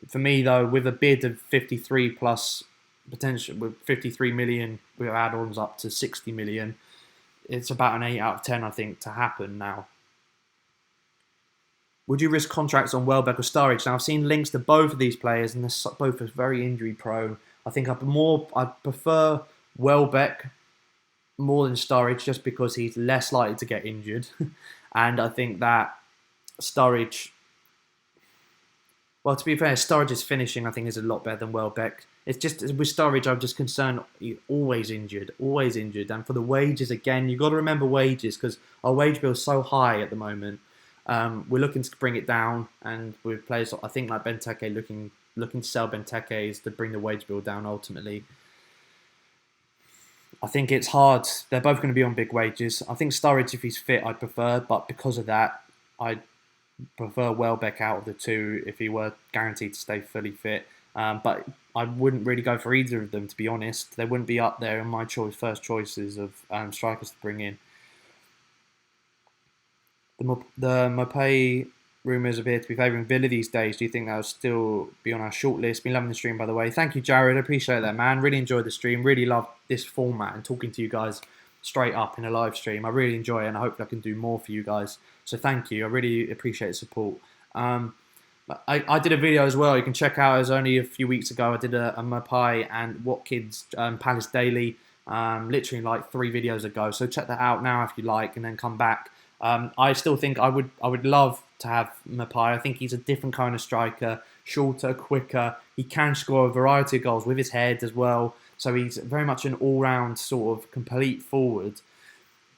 For me, though, with a bid of 53 plus potential, with 53 million, with add-ons up to 60 million, it's about an 8 out of 10, I think, to happen now. Would you risk contracts on Welbeck or Sturridge? Now, I've seen links to both of these players, and they're both very injury-prone. I think I'd prefer Welbeck more than Sturridge, just because he's less likely to get injured. And I think that Sturridge, well, to be fair, Sturridge's finishing, I think, is a lot better than Welbeck. It's just, with Sturridge, I'm just concerned he's always injured. And for the wages, again, you've got to remember wages, because our wage bill is so high at the moment. We're looking to bring it down, and with players, I think, like Benteke, looking to sell Benteke is to bring the wage bill down ultimately. I think it's hard. They're both going to be on big wages. I think Sturridge, if he's fit, I'd prefer, but because of that, I'd prefer Welbeck out of the two if he were guaranteed to stay fully fit. But I wouldn't really go for either of them, to be honest. They wouldn't be up there in my first choices of strikers to bring in. The Mopay rumours appear to be favouring Villa these days. Do you think that'll still be on our shortlist? Been loving the stream, by the way. Thank you, Jared. I appreciate that, man. Really enjoyed the stream. Really love this format and talking to you guys straight up in a live stream. I really enjoy it, and I hope I can do more for you guys. So thank you. I really appreciate the support. I did a video as well. You can check out. It was only a few weeks ago. I did a Mapai and Watkins Palace Daily, literally like 3 videos ago. So check that out now if you like, and then come back. I still think I would love to have Mapai. I think he's a different kind of striker, shorter, quicker. He can score a variety of goals with his head as well. So he's very much an all-round sort of complete forward,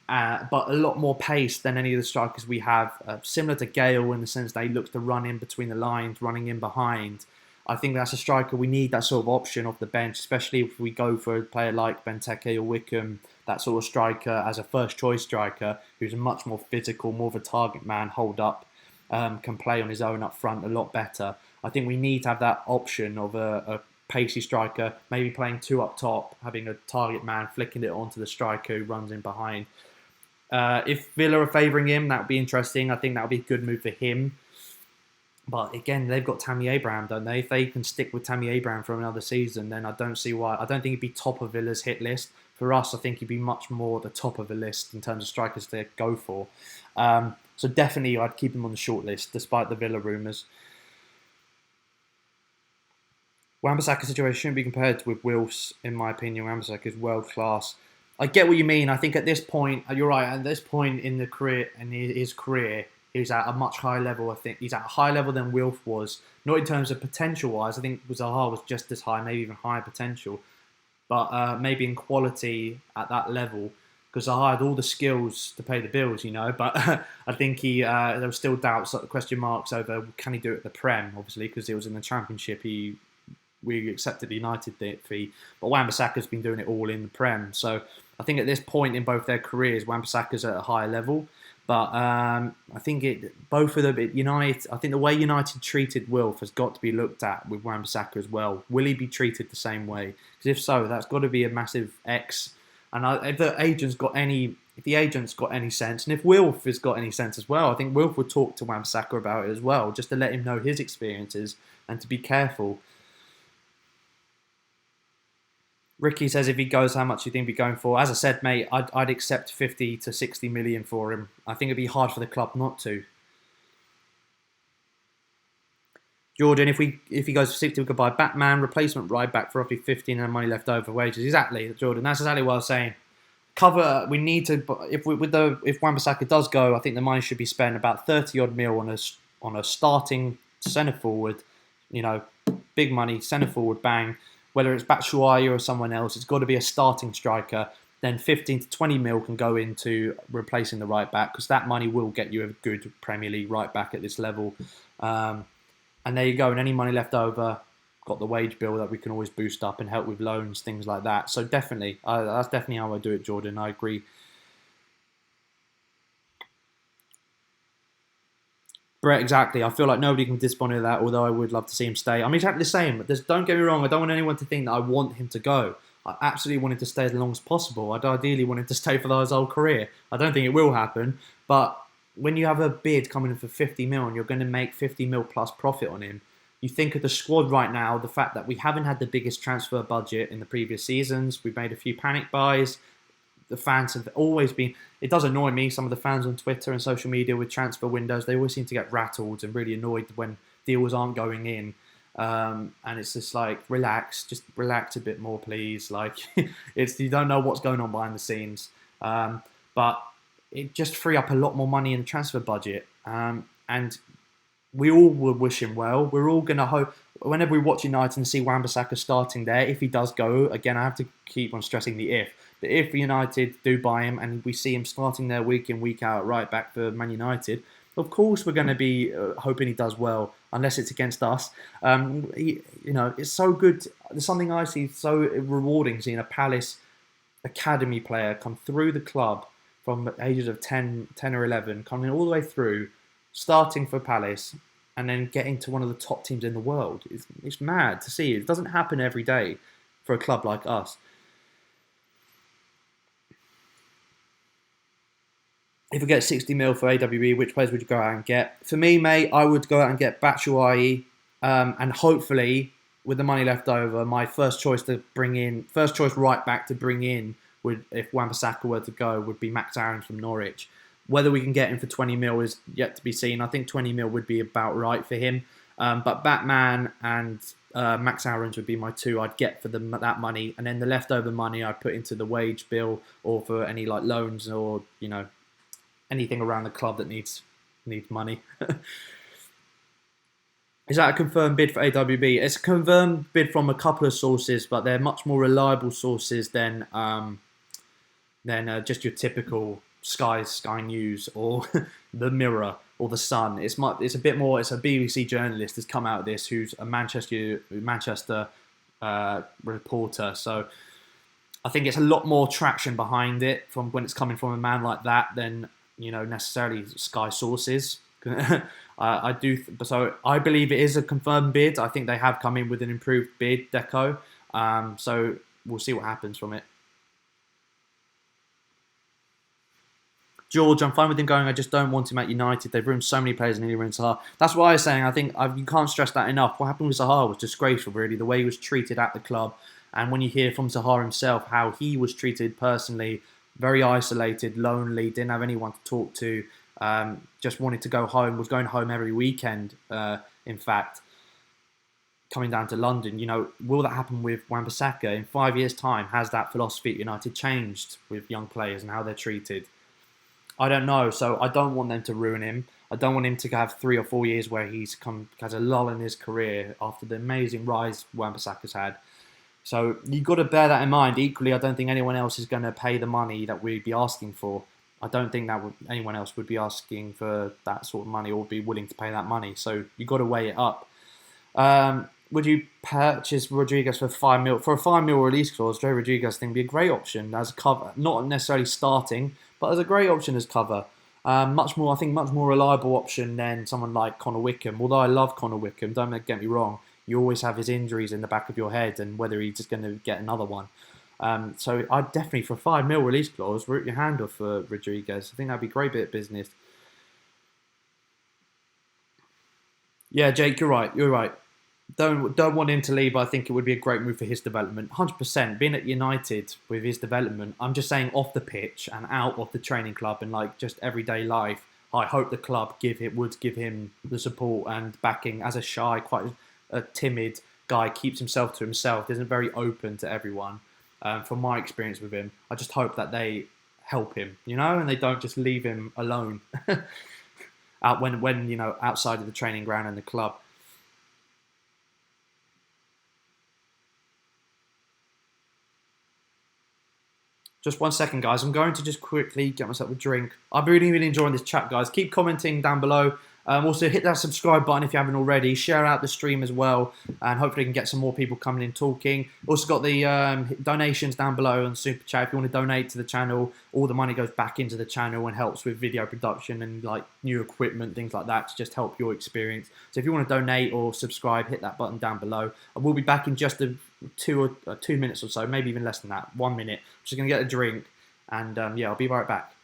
but a lot more pace than any of the strikers we have. Similar to Gale in the sense that he looks to run in between the lines, running in behind. I think that's a striker. We need that sort of option off the bench, especially if we go for a player like Benteke or Wickham, that sort of striker as a first-choice striker who's much more physical, more of a target man, hold up, can play on his own up front a lot better. I think we need to have that option of a pacey striker, maybe playing 2 up top, having a target man, flicking it onto the striker who runs in behind. If Villa are favouring him, that would be interesting. I think that would be a good move for him. But again, they've got Tammy Abraham, don't they? If they can stick with Tammy Abraham for another season, then I don't see why. I don't think he'd be top of Villa's hit list. For us, I think he'd be much more the top of the list in terms of strikers to go for. So definitely I'd keep him on the short list, despite the Villa rumours. Wan-Bissaka situation shouldn't be compared with Wilf's, in my opinion. Wan-Bissaka is world class. I get what you mean. I think at this point, you're right. At this point in the career, his career, he's at a much higher level. I think he's at a higher level than Wilf was. Not in terms of potential wise. I think Zaha was just as high, maybe even higher potential. But maybe in quality at that level, because Zaha had all the skills to pay the bills, But I think there were still doubts, question marks over can he do it at the Prem, obviously, because it was in the Championship. We accepted the United fee, but Wan-Bissaka's been doing it all in the Prem. So I think at this point in both their careers, Wan-Bissaka's at a higher level. But I think both of them, United. I think the way United treated Wilf has got to be looked at with Wan-Bissaka as well. Will he be treated the same way? Because if so, that's got to be a massive X. And if the agent's got any if the agent's got any sense, and if Wilf has got any sense as well, I think Wilf would talk to Wan-Bissaka about it as well, just to let him know his experiences and to be careful. Ricky says if he goes, how much do you think he'd be going for? As I said, mate, I'd accept 50 to 60 million for him. I think it'd be hard for the club not to. Jordan, if he goes for 60, we could buy Batman, replacement right back for roughly 15 and money left over wages. Exactly, Jordan. That's exactly what I was saying. Cover. We need to. If Wan-Bissaka does go, I think the money should be spent about 30 odd mil on a starting centre forward. You know, big money centre forward. Bang. Whether it's Batshuayi or someone else, it's got to be a starting striker. Then 15 to 20 mil can go into replacing the right back, because that money will get you a good Premier League right back at this level. And there you go. And any money left over, got the wage bill that we can always boost up and help with loans, things like that. So definitely, that's definitely how I do it, Jordan. I agree. Brett, exactly. I feel like nobody can be disappointed with that, although I would love to see him stay. I'm exactly the same. Don't get me wrong, I don't want anyone to think that I want him to go. I absolutely want him to stay as long as possible. I'd ideally want him to stay for his whole career. I don't think it will happen, but when you have a bid coming in for 50 mil and you're going to make 50 mil plus profit on him, you think of the squad right now, the fact that we haven't had the biggest transfer budget in the previous seasons. We've made a few panic buys. The fans have always been... It does annoy me, some of the fans on Twitter and social media with transfer windows, they always seem to get rattled and really annoyed when deals aren't going in. And it's just like, just relax a bit more, please. Like, you don't know what's going on behind the scenes. But it just free up a lot more money in the transfer budget. And we all would wish him well. We're all going to hope, whenever we watch United and see Wan-Bissaka starting there, if he does go, again, I have to keep on stressing the if. But if United do buy him and we see him starting there week in, week out, right back for Man United, of course we're going to be hoping he does well, unless it's against us. It's so good. There's something I see so rewarding, seeing a Palace academy player come through the club from ages of 10 or 11, coming all the way through, starting for Palace, and then getting to one of the top teams in the world. It's mad to see. It doesn't happen every day for a club like us. If we get 60 mil for AWE, which players would you go out and get? For me, mate, I would go out and get Batshuayi, and hopefully, with the money left over, my first choice right back to bring in would, if Wan-Bissaka were to go, would be Max Aarons from Norwich. Whether we can get him for 20 mil is yet to be seen. I think 20 mil would be about right for him. But Batman and Max Aarons would be my two I'd get for that money, and then the leftover money I'd put into the wage bill or for any like loans or anything around the club that needs money. Is that a confirmed bid for AWB? It's a confirmed bid from a couple of sources, but they're much more reliable sources than just your typical Sky News or the Mirror or the Sun. It's a bit more. It's a BBC journalist has come out of this, who's a Manchester reporter. So I think it's a lot more traction behind it from when it's coming from a man like that than necessarily Sky sources. So I believe it is a confirmed bid. I think they have come in with an improved bid, Deco. So we'll see what happens from it. George, I'm fine with him going. I just don't want him at United. They've ruined so many players and nearly ruined Zaha. That's what I was saying. I think you can't stress that enough. What happened with Zaha was disgraceful, really, the way he was treated at the club. And when you hear from Zaha himself how he was treated personally, very isolated, lonely, didn't have anyone to talk to, just wanted to go home, was going home every weekend, in fact, coming down to London. Will that happen with Wan-Bissaka? In 5 years' time, has that philosophy at United changed with young players and how they're treated? I don't know, so I don't want them to ruin him. I don't want him to have 3 or 4 years where has a lull in his career after the amazing rise Wan-Bissaka's had. So you've got to bear that in mind. Equally, I don't think anyone else is going to pay the money that we'd be asking for. I don't think anyone else would be asking for that sort of money or be willing to pay that money. So you've got to weigh it up. Would you purchase Rodriguez for 5 mil? For a 5 mil release clause, Joe Rodriguez I think would be a great option as a cover. Not necessarily starting, but as a great option as cover. Much more reliable option than someone like Connor Wickham. Although I love Connor Wickham, don't get me wrong. You always have his injuries in the back of your head and whether he's just going to get another one. So I'd definitely, for a 5 mil release clause, root your hand off for Rodriguez. I think that'd be a great bit of business. Yeah, Jake, you're right. You're right. Don't want him to leave. I think it would be a great move for his development. 100%. Being at United with his development, I'm just saying off the pitch and out of the training club and like just everyday life. I hope the club would give him the support and backing. As a shy, quite a timid guy, keeps himself to himself, isn't very open to everyone. From my experience with him, I just hope that they help him, and they don't just leave him alone out when outside of the training ground and the club. Just 1 second, guys. I'm going to just quickly get myself a drink. I've really, really enjoying this chat, guys. Keep commenting down below. Also, hit that subscribe button if you haven't already. Share out the stream as well. And hopefully, we can get some more people coming in talking. Also, got the donations down below on Super Chat. If you want to donate to the channel, all the money goes back into the channel and helps with video production and like new equipment, things like that, to just help your experience. So if you want to donate or subscribe, hit that button down below. I will be back in just 2 minutes or so, maybe even less than that. 1 minute. I'm just going to get a drink. And yeah, I'll be right back.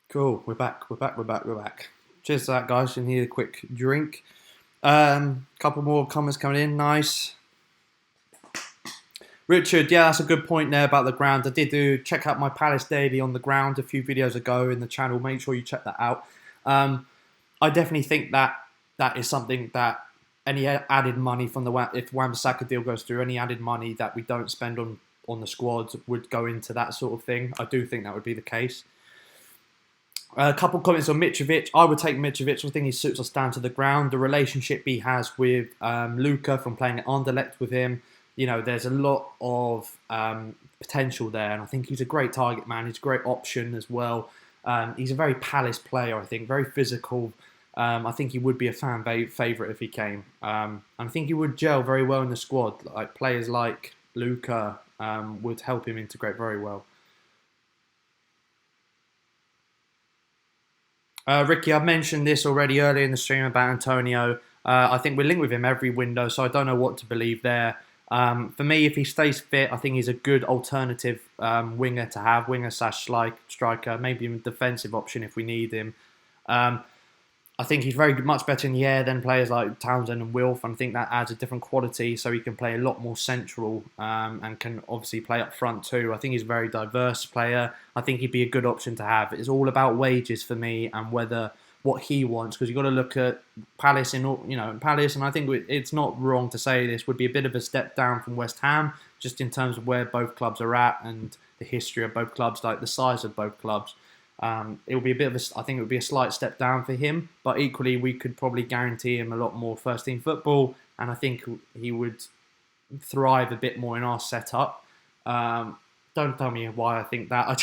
Cool, we're back. Cheers to that, guys. You need a quick drink. Couple more comments coming in. Nice. Richard, yeah, that's a good point there about the ground. I did check out my Palace Daily on the ground a few videos ago in the channel. Make sure you check that out. I definitely think that is something that any added money from if Wan-Bissaka deal goes through, any added money that we don't spend on the squad would go into that sort of thing. I do think that would be the case. A couple of comments on Mitrovic. I would take Mitrovic. I think he suits us down to the ground. The relationship he has with Luca from playing at Anderlecht with him, there's a lot of potential there. And I think he's a great target man. He's a great option as well. He's a very Palace player, I think. Very physical. I think he would be a fan favourite if he came. And I think he would gel very well in the squad. Like players like Luca would help him integrate very well. Ricky, I've mentioned this already earlier in the stream about Antonio. I think we're linked with him every window, so I don't know what to believe there. For me, if he stays fit, I think he's a good alternative winger to have, winger/striker, maybe even defensive option if we need him. I think he's very much better in the air than players like Townsend and Wilf, and I think that adds a different quality, so he can play a lot more central and can obviously play up front too. I think he's a very diverse player. I think he'd be a good option to have. It's all about wages for me and what he wants, because you've got to look at Palace Palace, and I think it's not wrong to say this would be a bit of a step down from West Ham, just in terms of where both clubs are at and the history of both clubs, like the size of both clubs. It will be a bit of a, I think it would be a slight step down for him, but equally we could probably guarantee him a lot more first team football, and I think he would thrive a bit more in our setup. Don't tell me why I think that. I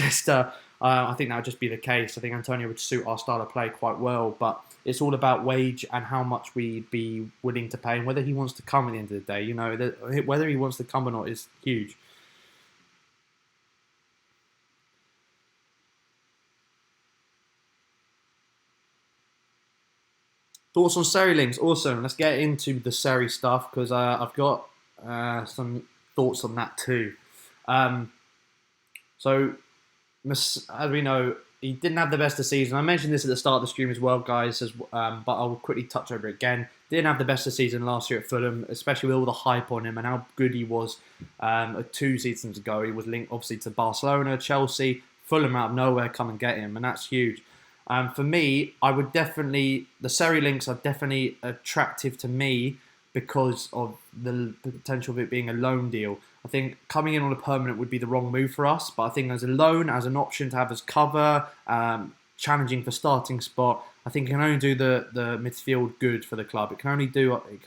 think that would just be the case. I think Antonio would suit our style of play quite well, but it's all about wage and how much we'd be willing to pay, and whether he wants to come at the end of the day. Whether he wants to come or not is huge. Thoughts on Seri links? Awesome. Let's get into the Seri stuff because I've got some thoughts on that too. Um, so, as we know, he didn't have the best of season. I mentioned this at the start of the stream as well, guys, but I'll quickly touch over it again. Didn't have the best of season last year at Fulham, especially with all the hype on him and how good he was 2 seasons ago. He was linked, obviously, to Barcelona, Chelsea, Fulham out of nowhere come and get him, and that's huge. For me, I would definitely, the Seri links are definitely attractive to me because of the potential of it being a loan deal. I think coming in on a permanent would be the wrong move for us, but I think as a loan, as an option to have as cover, challenging for starting spot, I think it can only do the midfield good for the club. It can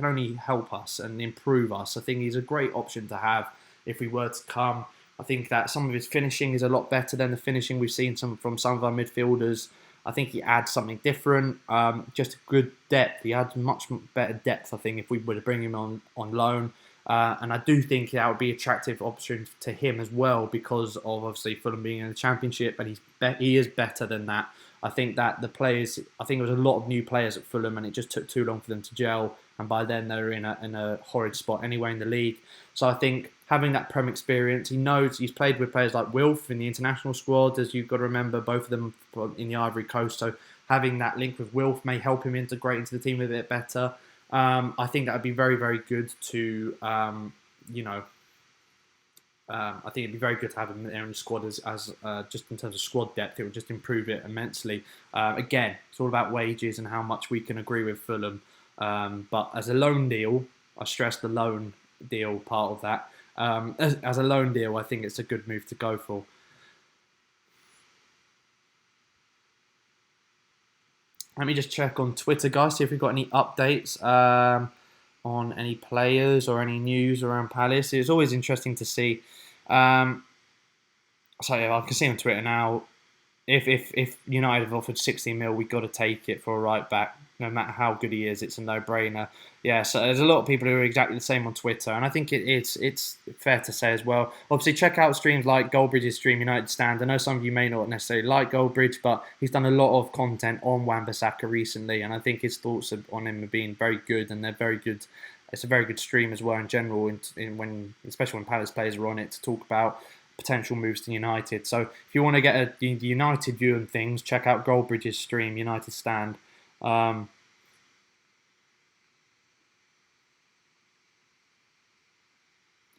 only help us and improve us. I think he's a great option to have if we were to come. I think that some of his finishing is a lot better than the finishing we've seen from some of our midfielders. I think he adds something different, just good depth. He adds much better depth, I think, if we were to bring him on loan. And I do think that would be an attractive option to him as well because of obviously Fulham being in the Championship, and he is better than that. I think that the players, I think there was a lot of new players at Fulham, and it just took too long for them to gel. And by then they were in a horrid spot anyway in the league. So I think having that Prem experience, he's played with players like Wilf in the international squad, as you've got to remember, both of them in the Ivory Coast. So having that link with Wilf may help him integrate into the team a bit better. I think that would be very, very good to, I think it'd be very good to have him there in the squad as just in terms of squad depth. It would just improve it immensely. Again, it's all about wages and how much we can agree with Fulham. But as a loan deal, I stress the loan deal part of that. As a loan deal, I think it's a good move to go for. Let me just check on Twitter, guys, see if we've got any updates on any players or any news around Palace. It's always interesting to see. So yeah, I can see on Twitter now. If United have offered 16 mil, we've got to take it for a right back. No matter how good he is, it's a no-brainer. Yeah, so there's a lot of people who are exactly the same on Twitter, and I think it's fair to say as well. Obviously, check out streams like Goldbridge's stream, United Stand. I know some of you may not necessarily like Goldbridge, but he's done a lot of content on Wan-Bissaka recently, and I think his thoughts on him have been very good, and they're very good. It's a very good stream as well in general, especially when Palace players are on it, to talk about potential moves to United. So if you want to get the United view of things, check out Goldbridge's stream, United Stand.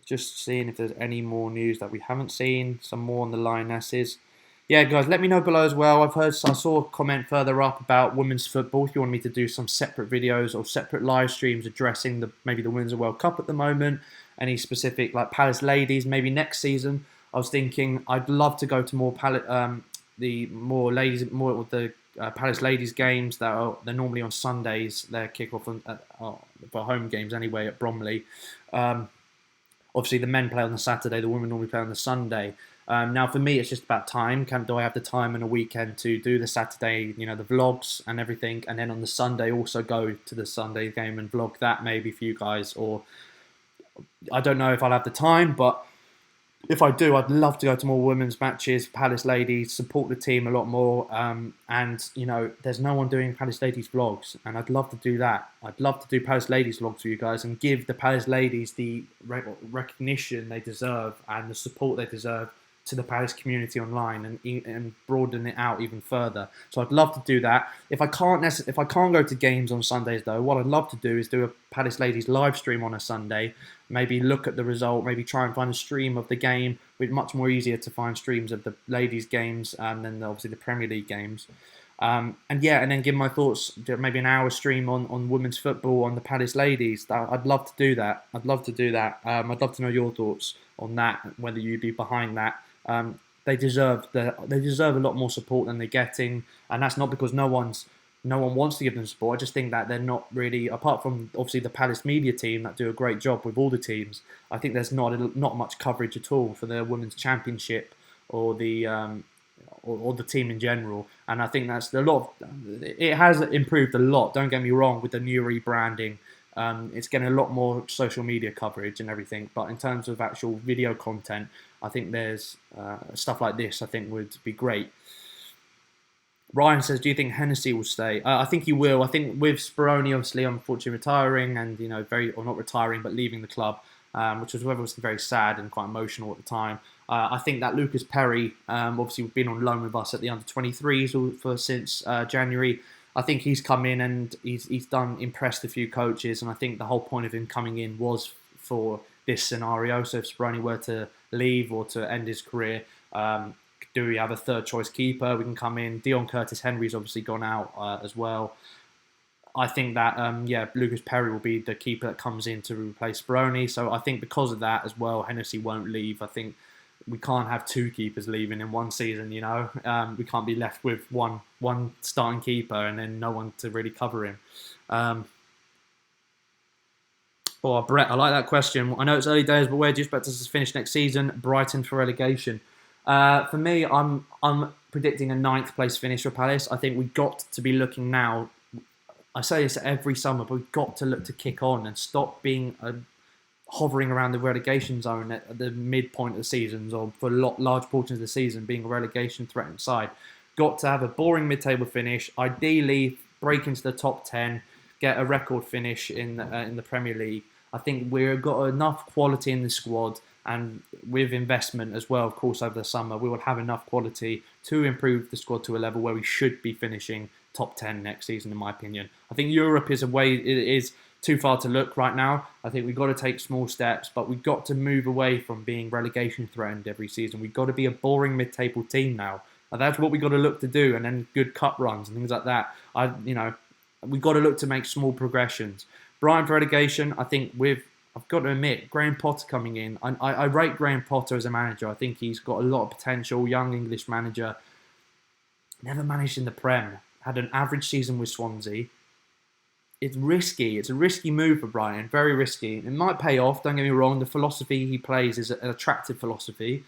Just seeing if there's any more news that we haven't seen. Some more on the Lionesses. Yeah, guys, let me know below as well. I saw a comment further up about women's football. If you want me to do some separate videos or separate live streams addressing maybe the Women's World Cup at the moment, any specific like Palace ladies, maybe next season. I was thinking I'd love to go to more Palace ladies games they're normally on Sundays. They're kick-off for home games anyway at Bromley. Obviously, the men play on the Saturday. The women normally play on the Sunday. Now, for me, it's just about time. Do I have the time in a weekend to do the Saturday, the vlogs and everything, and then on the Sunday also go to the Sunday game and vlog that maybe for you guys? Or I don't know if I'll have the time, but if I do, I'd love to go to more women's matches, Palace ladies, support the team a lot more. And there's no one doing Palace ladies vlogs, and I'd love to do that. I'd love to do Palace ladies vlogs for you guys and give the Palace ladies the recognition they deserve and the support they deserve to the Palace community online, and broaden it out even further. So I'd love to do that. If I can't go to games on Sundays though, what I'd love to do is do a Palace ladies live stream on a Sunday. Maybe look at the result. Maybe try and find a stream of the game. It's much more easier to find streams of the ladies games than obviously the Premier League games. And then give my thoughts. Maybe an hour stream on women's football on the Palace ladies. I'd love to do that. I'd love to know your thoughts on that. Whether you'd be behind that. they deserve a lot more support than they're getting, and that's not because no one wants to give them support. I just think that they're not really, apart from obviously the Palace media team that do a great job with all the teams. I think there's not much coverage at all for the Women's Championship or the team in general. And I think that's a lot. It has improved a lot. Don't get me wrong with the new rebranding. It's getting a lot more social media coverage and everything. But in terms of actual video content, I think there's stuff like this. I think would be great. Ryan says, "Do you think Hennessy will stay?" I think he will. I think with Speroni, obviously, unfortunately retiring, and or not retiring, but leaving the club, which was obviously very sad and quite emotional at the time. I think that Lucas Perry, obviously, been on loan with us at the under-23s since January. I think he's come in and he's impressed a few coaches, and I think the whole point of him coming in was for this scenario. So if Speroni were to leave or to end his career, do we have a third choice keeper? We can come in. Dion Curtis-Henry's obviously gone out as well. I think that, Lucas Perry will be the keeper that comes in to replace Speroni. So I think because of that as well, Hennessy won't leave. I think we can't have two keepers leaving in one season, We can't be left with one starting keeper and then no one to really cover him. Brett, I like that question. I know it's early days, but where do you expect us to finish next season? Brighton for relegation. For me, I'm predicting a 9th place finish for Palace. I think we've got to be looking now. I say this every summer, but we've got to look to kick on and stop being hovering around the relegation zone at the midpoint of the seasons or for large portions of the season being a relegation threatened side. Got to have a boring mid-table finish. Ideally, break into the top 10, get a record finish in the Premier League. I think we've got enough quality in the squad. And with investment as well, of course, over the summer, we will have enough quality to improve the squad to a level where we should be finishing top 10 next season, in my opinion. I think Europe is it is too far to look right now. I think we've got to take small steps, but we've got to move away from being relegation threatened every season. We've got to be a boring mid-table team now. And that's what we've got to look to do, and then good cup runs and things like that. We've got to look to make small progressions. Brighton for relegation, I think I've got to admit, Graham Potter coming in. I rate Graham Potter as a manager. I think he's got a lot of potential. Young English manager. Never managed in the Prem. Had an average season with Swansea. It's risky. It's a risky move for Brighton. Very risky. It might pay off. Don't get me wrong. The philosophy he plays is an attractive philosophy.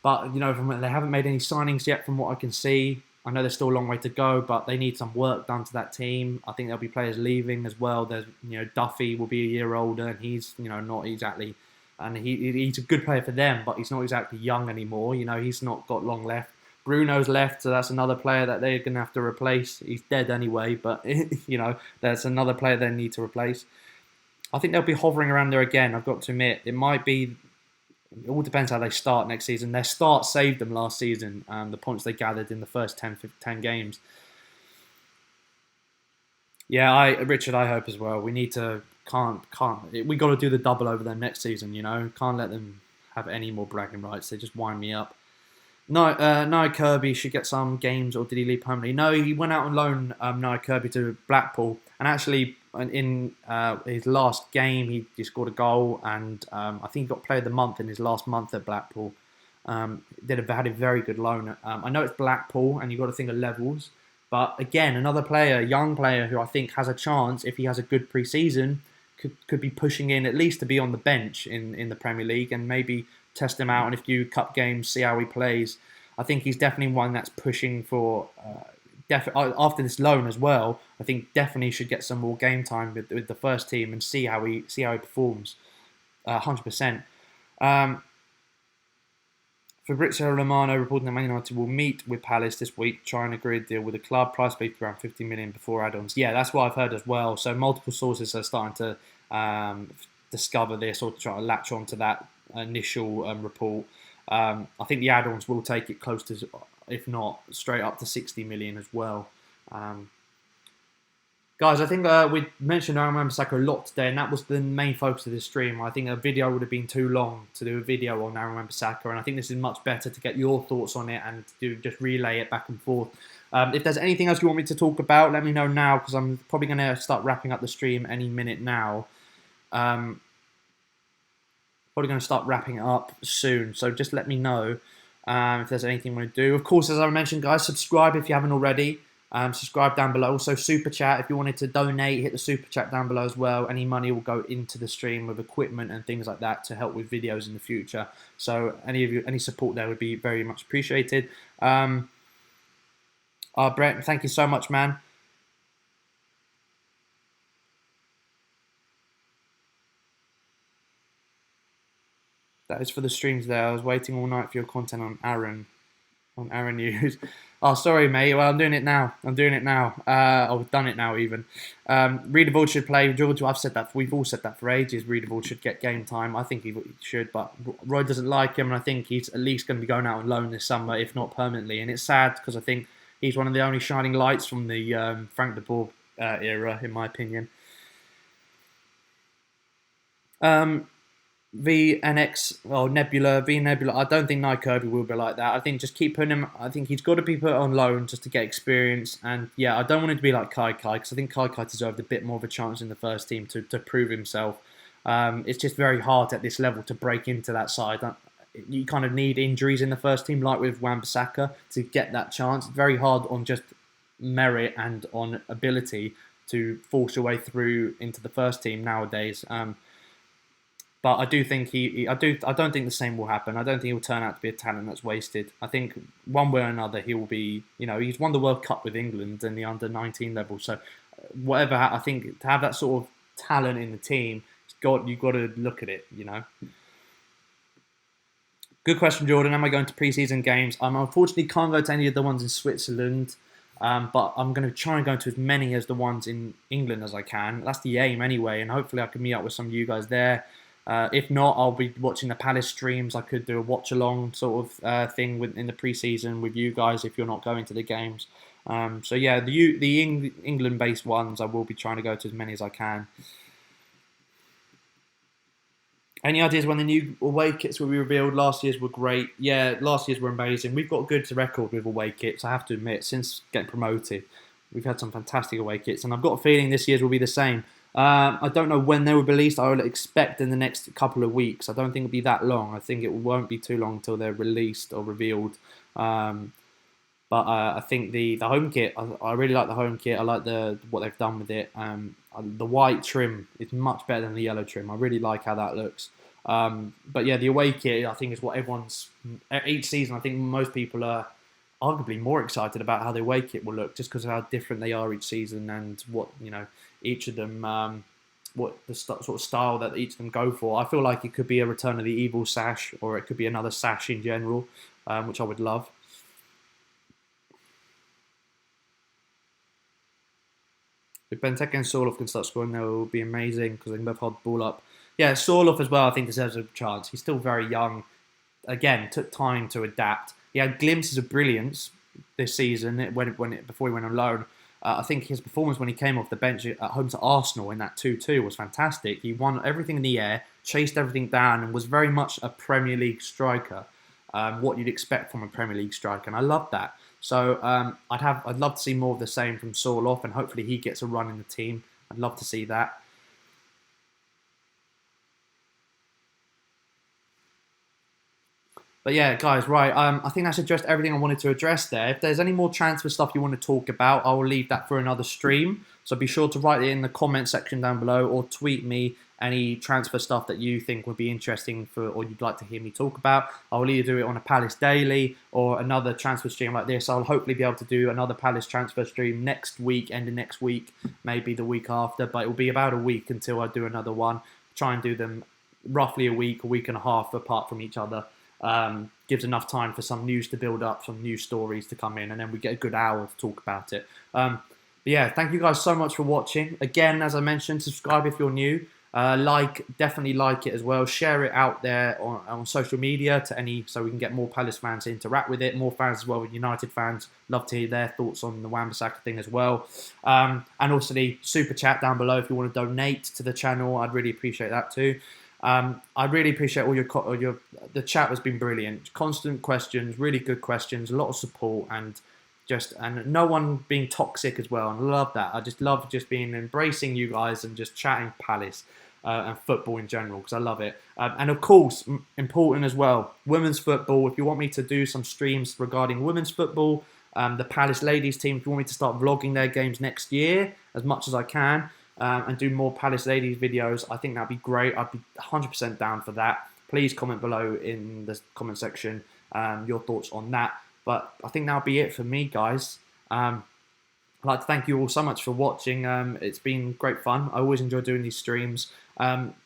But, they haven't made any signings yet from what I can see. I know there's still a long way to go, but they need some work done to that team. I think there'll be players leaving as well. There's, Duffy will be a year older, and he's, not exactly, and he's a good player for them, but he's not exactly young anymore. He's not got long left. Bruno's left, so that's another player that they're going to have to replace. He's dead anyway, but that's another player they need to replace. I think they'll be hovering around there again. I've got to admit, it might be. It all depends how they start next season. Their start saved them last season, the points they gathered in the first 10 games. Yeah, Richard, I hope as well. We need to, we got to do the double over them next season, Can't let them have any more bragging rights. They just wind me up. No, Kirby should get some games, or did he leave permanently? No, he went out on loan, Noah Kirby, to Blackpool, and actually in his last game he scored a goal, and I think he got player of the month in his last month at Blackpool. Had a very good loan. I know it's Blackpool, and you've got to think of levels, but again, another player, young player, who I think has a chance if he has a good pre-season, could be pushing in at least to be on the bench in the Premier League, and maybe test him out in a few cup games, see how he plays. I think he's definitely one that's pushing for after this loan as well. I think definitely should get some more game time with the first team and see how he performs. 100%. Fabrizio Romano reporting that Man United will meet with Palace this week, try and agree a deal with the club. Price paid around 50 million before add-ons. Yeah, that's what I've heard as well. So multiple sources are starting to discover this or try to latch onto that initial report. I think the add-ons will take it close to, if not straight up to 60 million as well. Guys, I think we mentioned Wan-Bissaka a lot today, and that was the main focus of this stream. I think a video would have been too long to do a video on Wan-Bissaka, and I think this is much better to get your thoughts on it and to just relay it back and forth. If there's anything else you want me to talk about, let me know now, because I'm probably going to start wrapping up the stream any minute now. But probably going to start wrapping it up soon. So just let me know if there's anything you want to do. Of course, as I mentioned, guys, subscribe if you haven't already. Subscribe down below. Also, super chat if you wanted to donate, hit the super chat down below as well. Any money will go into the stream with equipment and things like that to help with videos in the future. So any support there would be very much appreciated. Brent, thank you so much, man. That is for the streams there. I was waiting all night for your content on Aaron News. Oh, sorry, mate. Well, I'm doing it now. I've done it now, even. Readable should play. George, I've said that. We've all said that for ages. Readable should get game time. I think he should, but Roy doesn't like him, and I think he's at least going to be going out on loan this summer, if not permanently. And it's sad because I think he's one of the only shining lights from the Frank de Boer era, in my opinion. VNX, well, Nebula, I don't think Nye Kirby will be like that. I think just keep putting him. I think he's got to be put on loan just to get experience. And yeah, I don't want him to be like Kai because I think Kai deserved a bit more of a chance in the first team to prove himself. It's just very hard at this level to break into that side. You kind of need injuries in the first team, like with Wan-Bissaka, to get that chance. It's very hard on just merit and on ability to force your way through into the first team nowadays. But I do think I don't think the same will happen. I don't think he'll turn out to be a talent that's wasted. I think one way or another he will be. He's won the World Cup with England in the under-19 level. So whatever, I think to have that sort of talent in the team, you've got to look at it. Good question, Jordan. Am I going to pre-season games? I unfortunately can't go to any of the ones in Switzerland. But I'm going to try and go to as many as the ones in England as I can. That's the aim anyway, and hopefully I can meet up with some of you guys there. If not, I'll be watching the Palace streams. I could do a watch-along sort of thing in the pre-season with you guys if you're not going to the games. So yeah, the England-based ones, I will be trying to go to as many as I can. Any ideas when the new away kits will be revealed? Last year's were great. Yeah, last year's were amazing. We've got a good record with away kits, I have to admit, since getting promoted. We've had some fantastic away kits, and I've got a feeling this year's will be the same. I don't know when they were released. I would expect in the next couple of weeks. I don't think it'll be that long. I think it won't be too long until they're released or revealed. But I think the home kit, I really like the home kit. I like what they've done with it. The white trim is much better than the yellow trim. I really like how that looks. But yeah, the away kit, I think, is what each season, I think most people are arguably more excited about how the away kit will look just because of how different they are each season and what, each of them, what the sort of style that each of them go for. I feel like it could be a Return of the Evil sash, or it could be another sash in general, which I would love. If Benteke and Sorloth can start scoring, that will be amazing because they can both hold the ball up. Yeah, Sorloth as well, I think, deserves a chance. He's still very young. Again, took time to adapt. He had glimpses of brilliance this season before he went on loan. I think his performance when he came off the bench at home to Arsenal in that 2-2 was fantastic. He won everything in the air, chased everything down, and was very much a Premier League striker. What you'd expect from a Premier League striker, and I love that. So I'd love to see more of the same from Sorloth, and hopefully he gets a run in the team. I'd love to see that. But yeah, guys, right. I think that's addressed everything I wanted to address there. If there's any more transfer stuff you want to talk about, I will leave that for another stream. So be sure to write it in the comment section down below, or tweet me any transfer stuff that you think would be interesting or you'd like to hear me talk about. I will either do it on a Palace Daily or another transfer stream like this. I'll hopefully be able to do another Palace transfer stream next week, end of next week, maybe the week after. But it will be about a week until I do another one. Try and do them roughly a week and a half apart from each other. Gives enough time for some news to build up, some news stories to come in, and then we get a good hour to talk about it. But yeah, thank you guys so much for watching. Again, as I mentioned, subscribe if you're new. Definitely like it as well. Share it out there on social media so we can get more Palace fans to interact with it. More fans as well, with United fans. Love to hear their thoughts on the Wan-Bissaka thing as well. And also the super chat down below if you want to donate to the channel. I'd really appreciate that too. I really appreciate the chat has been brilliant. Constant questions, really good questions, a lot of support, and no one being toxic as well. And I love that. I just love being embracing you guys and just chatting Palace. and football in general, because I love it. And of course, important as well, women's football. If you want me to do some streams regarding women's football, the Palace ladies team, if you want me to start vlogging their games next year as much as I can, and do more Palace ladies videos, I think that'd be great. I'd be 100% down for that. Please comment below in the comment section your thoughts on that. But I think that'll be it for me, guys. I'd like to thank you all so much for watching. It's been great fun. I always enjoy doing these streams.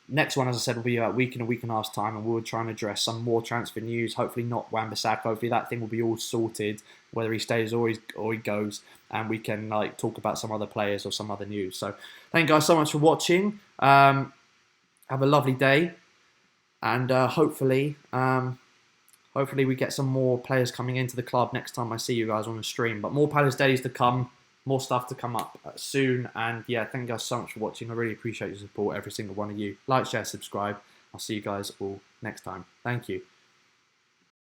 Next one, as I said, will be a week and a half's time, and we'll try and address some more transfer news. Hopefully not Wan-Bissaka. Hopefully that thing will be all sorted, whether he stays or he goes, and we can like talk about some other players or some other news. So thank you guys so much for watching. Have a lovely day, and hopefully we get some more players coming into the club next time I see you guys on the stream. But more Palace days to come. More stuff to come up soon. And yeah, thank you guys so much for watching. I really appreciate your support, every single one of you. Like, share, subscribe. I'll see you guys all next time. Thank you.